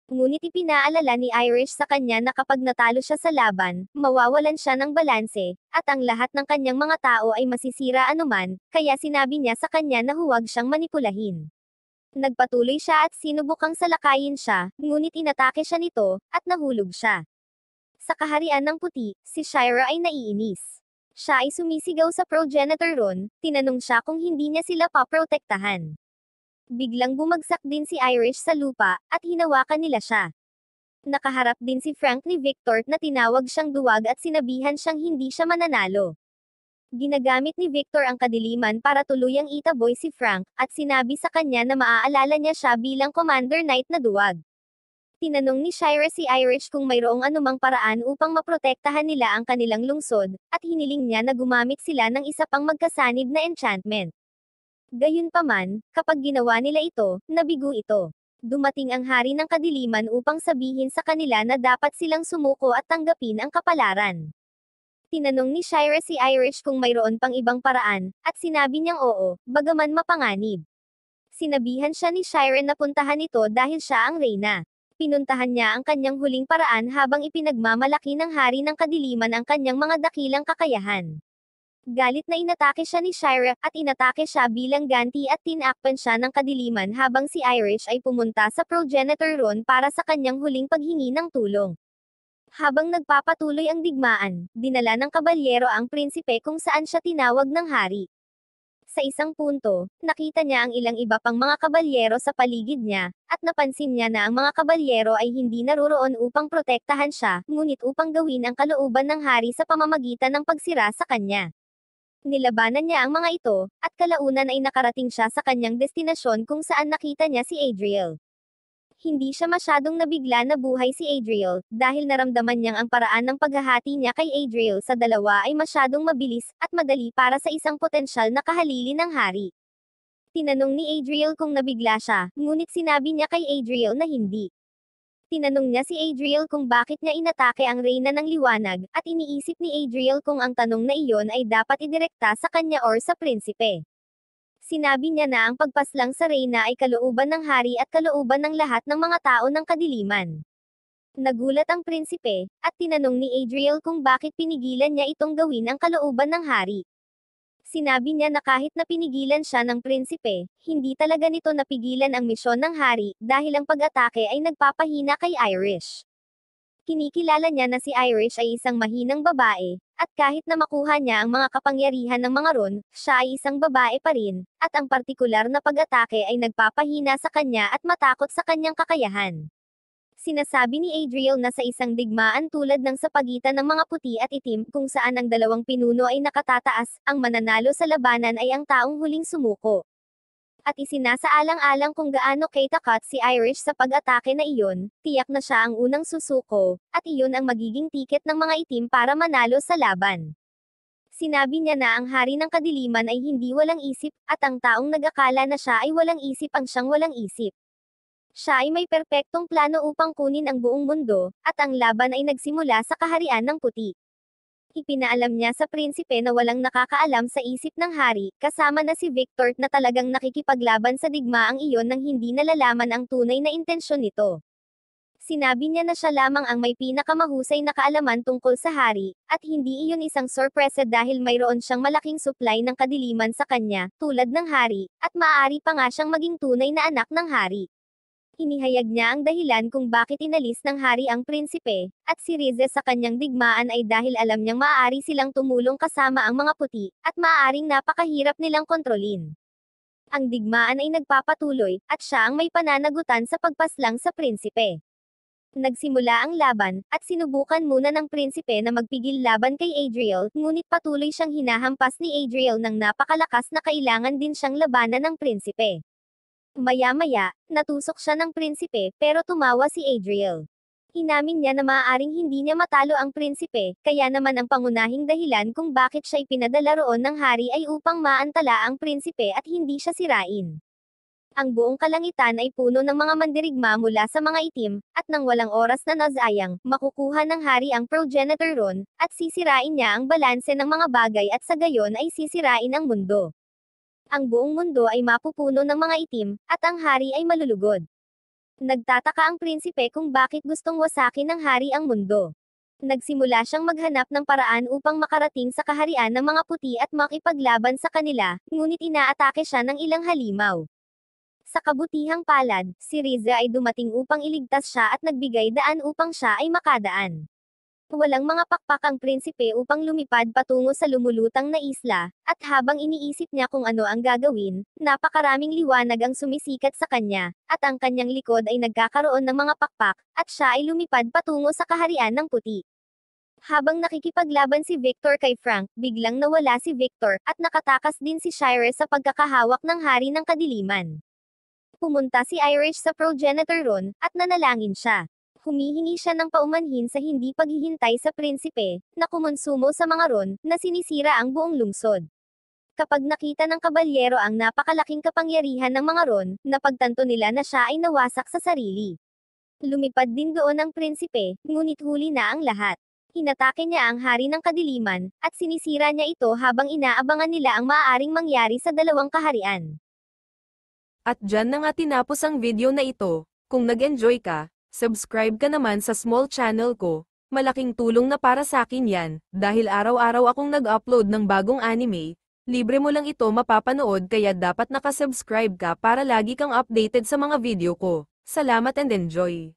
Ngunit ipinaalala ni Irish sa kanya na kapag natalo siya sa laban, mawawalan siya ng balanse, at ang lahat ng kanyang mga tao ay masisira anuman, kaya sinabi niya sa kanya na huwag siyang manipulahin. Nagpatuloy siya at sinubukang salakayin siya, ngunit inatake siya nito, at nahulog siya. Sa kaharian ng puti, si Shira ay naiinis. Siya ay sumisigaw sa Progenitoron, tinanong siya kung hindi niya sila paprotektahan. Biglang bumagsak din si Irish sa lupa, at hinawakan nila siya. Nakaharap din si Frank ni Victor na tinawag siyang duwag at sinabihan siyang hindi siya mananalo. Ginagamit ni Victor ang kadiliman para tuluyang itaboy si Frank, at sinabi sa kanya na maaalala niya siya bilang Commander Knight na duwag. Tinanong ni Shira si Irish kung mayroong anumang paraan upang maprotektahan nila ang kanilang lungsod, at hiniling niya na gumamit sila ng isa pang magkasanib na enchantment. Gayunpaman, kapag ginawa nila ito, nabigo ito. Dumating ang hari ng kadiliman upang sabihin sa kanila na dapat silang sumuko at tanggapin ang kapalaran. Tinanong ni Shira si Irish kung mayroon pang ibang paraan, at sinabi niyang oo, bagaman mapanganib. Sinabihan siya ni Shira na puntahan ito dahil siya ang reyna. Pinuntahan niya ang kanyang huling paraan habang ipinagmamalaki ng hari ng kadiliman ang kanyang mga dakilang kakayahan. Galit na inatake siya ni Shira, at inatake siya bilang ganti at tinakpan siya ng kadiliman habang si Irish ay pumunta sa Progenitoron para sa kanyang huling paghingi ng tulong. Habang nagpapatuloy ang digmaan, dinala ng kabalyero ang prinsipe kung saan siya tinawag ng hari. Sa isang punto, nakita niya ang ilang iba pang mga kabalyero sa paligid niya, at napansin niya na ang mga kabalyero ay hindi naroroon upang protektahan siya, ngunit upang gawin ang kalooban ng hari sa pamamagitan ng pagsira sa kanya. Nilabanan niya ang mga ito, at kalaunan ay nakarating siya sa kanyang destinasyon kung saan nakita niya si Adriel. Hindi siya masyadong nabigla na buhay si Adriel, dahil naramdaman niyang ang paraan ng paghahati niya kay Adriel sa dalawa ay masyadong mabilis, at madali para sa isang potensyal na kahalili ng hari. Tinanong ni Adriel kung nabigla siya, ngunit sinabi niya kay Adriel na hindi. Tinanong niya si Adriel kung bakit niya inatake ang Reyna ng Liwanag, at iniisip ni Adriel kung ang tanong na iyon ay dapat idirekta sa kanya or sa prinsipe. Sinabi niya na ang pagpaslang sa Reyna ay kalooban ng hari at kalooban ng lahat ng mga tao ng kadiliman. Nagulat ang prinsipe, at tinanong ni Adriel kung bakit pinigilan niya itong gawin ang kalooban ng hari. Sinabi niya na kahit na pinigilan siya ng prinsipe, hindi talaga nito napigilan ang misyon ng hari, dahil ang pag-atake ay nagpapahina kay Irish. Kinikilala niya na si Irish ay isang mahinang babae, at kahit na makuha niya ang mga kapangyarihan ng mga Ron, siya ay isang babae pa rin, at ang partikular na pag-atake ay nagpapahina sa kanya at matakot sa kanyang kakayahan. Sinasabi ni Adriel na sa isang digmaan tulad ng sa pagitan ng mga puti at itim, kung saan ang dalawang pinuno ay nakatataas, ang mananalo sa labanan ay ang taong huling sumuko. At isinasaalang-alang kung gaano katakat si Irish sa pag-atake na iyon, tiyak na siya ang unang susuko, at iyon ang magiging tiket ng mga itim para manalo sa laban. Sinabi niya na ang hari ng kadiliman ay hindi walang isip, at ang taong nag-akala na siya ay walang isip ang siyang walang isip. Siya ay may perpektong plano upang kunin ang buong mundo, at ang laban ay nagsimula sa kaharian ng puti. Ipinaalam niya sa prinsipe na walang nakakaalam sa isip ng hari, kasama na si Victor na talagang nakikipaglaban sa digmaang iyon nang hindi nalalaman ang tunay na intensyon nito. Sinabi niya na siya lamang ang may pinakamahusay na kaalaman tungkol sa hari, at hindi iyon isang sorpresa dahil mayroon siyang malaking supply ng kadiliman sa kanya, tulad ng hari, at maaari pa nga siyang maging tunay na anak ng hari. Inihayag niya ang dahilan kung bakit inalis ng hari ang prinsipe, at si Rize sa kanyang digmaan ay dahil alam niyang maaari silang tumulong kasama ang mga puti, at maaaring napakahirap nilang kontrolin. Ang digmaan ay nagpapatuloy, at siya ang may pananagutan sa pagpaslang sa prinsipe. Nagsimula ang laban, at sinubukan muna ng prinsipe na magpigil laban kay Adriel, ngunit patuloy siyang hinahampas ni Adriel ng napakalakas na kailangan din siyang labanan ng prinsipe. Maya-maya, natusok siya ng prinsipe, pero tumawa si Adriel. Inamin niya na maaaring hindi niya matalo ang prinsipe, kaya naman ang pangunahing dahilan kung bakit siya ipinadala roon ng hari ay upang maantala ang prinsipe at hindi siya sirain. Ang buong kalangitan ay puno ng mga mandirigma mula sa mga itim, at nang walang oras na nasayang, makukuha ng hari ang progenitor Ron, at sisirain niya ang balanse ng mga bagay at sa gayon ay sisirain ang mundo. Ang buong mundo ay mapupuno ng mga itim, at ang hari ay malulugod. Nagtataka ang prinsipe kung bakit gustong wasakin ng hari ang mundo. Nagsimula siyang maghanap ng paraan upang makarating sa kaharian ng mga puti at makipaglaban sa kanila, ngunit inaatake siya ng ilang halimaw. Sa kabutihang palad, si Riza ay dumating upang iligtas siya at nagbigay daan upang siya ay makadaan. Walang mga pakpak ang prinsipe upang lumipad patungo sa lumulutang na isla, at habang iniisip niya kung ano ang gagawin, napakaraming liwanag ang sumisikat sa kanya, at ang kanyang likod ay nagkakaroon ng mga pakpak, at siya ay lumipad patungo sa kaharian ng puti. Habang nakikipaglaban si Victor kay Frank, biglang nawala si Victor, at nakatakas din si Shire sa pagkakahawak ng hari ng kadiliman. Pumunta si Irish sa progenitor Ron, at nanalangin siya. Humihingi siya ng paumanhin sa hindi paghihintay sa prinsipe, na kumonsumo sa mga Ron, na sinisira ang buong lungsod. Kapag nakita ng kabalyero ang napakalaking kapangyarihan ng mga Ron, napagtanto nila na siya ay nawasak sa sarili. Lumipad din doon ang prinsipe, ngunit huli na ang lahat. Inatake niya ang hari ng kadiliman, at sinisira niya ito habang inaabangan nila ang maaaring mangyari sa dalawang kaharian. At dyan na nga tinapos ang video na ito. Kung nag-enjoy ka, subscribe ka naman sa small channel ko. Malaking tulong na para sa akin yan, dahil araw-araw akong nag-upload ng bagong anime. Libre mo lang ito mapapanood kaya dapat nakasubscribe ka para lagi kang updated sa mga video ko. Salamat and enjoy!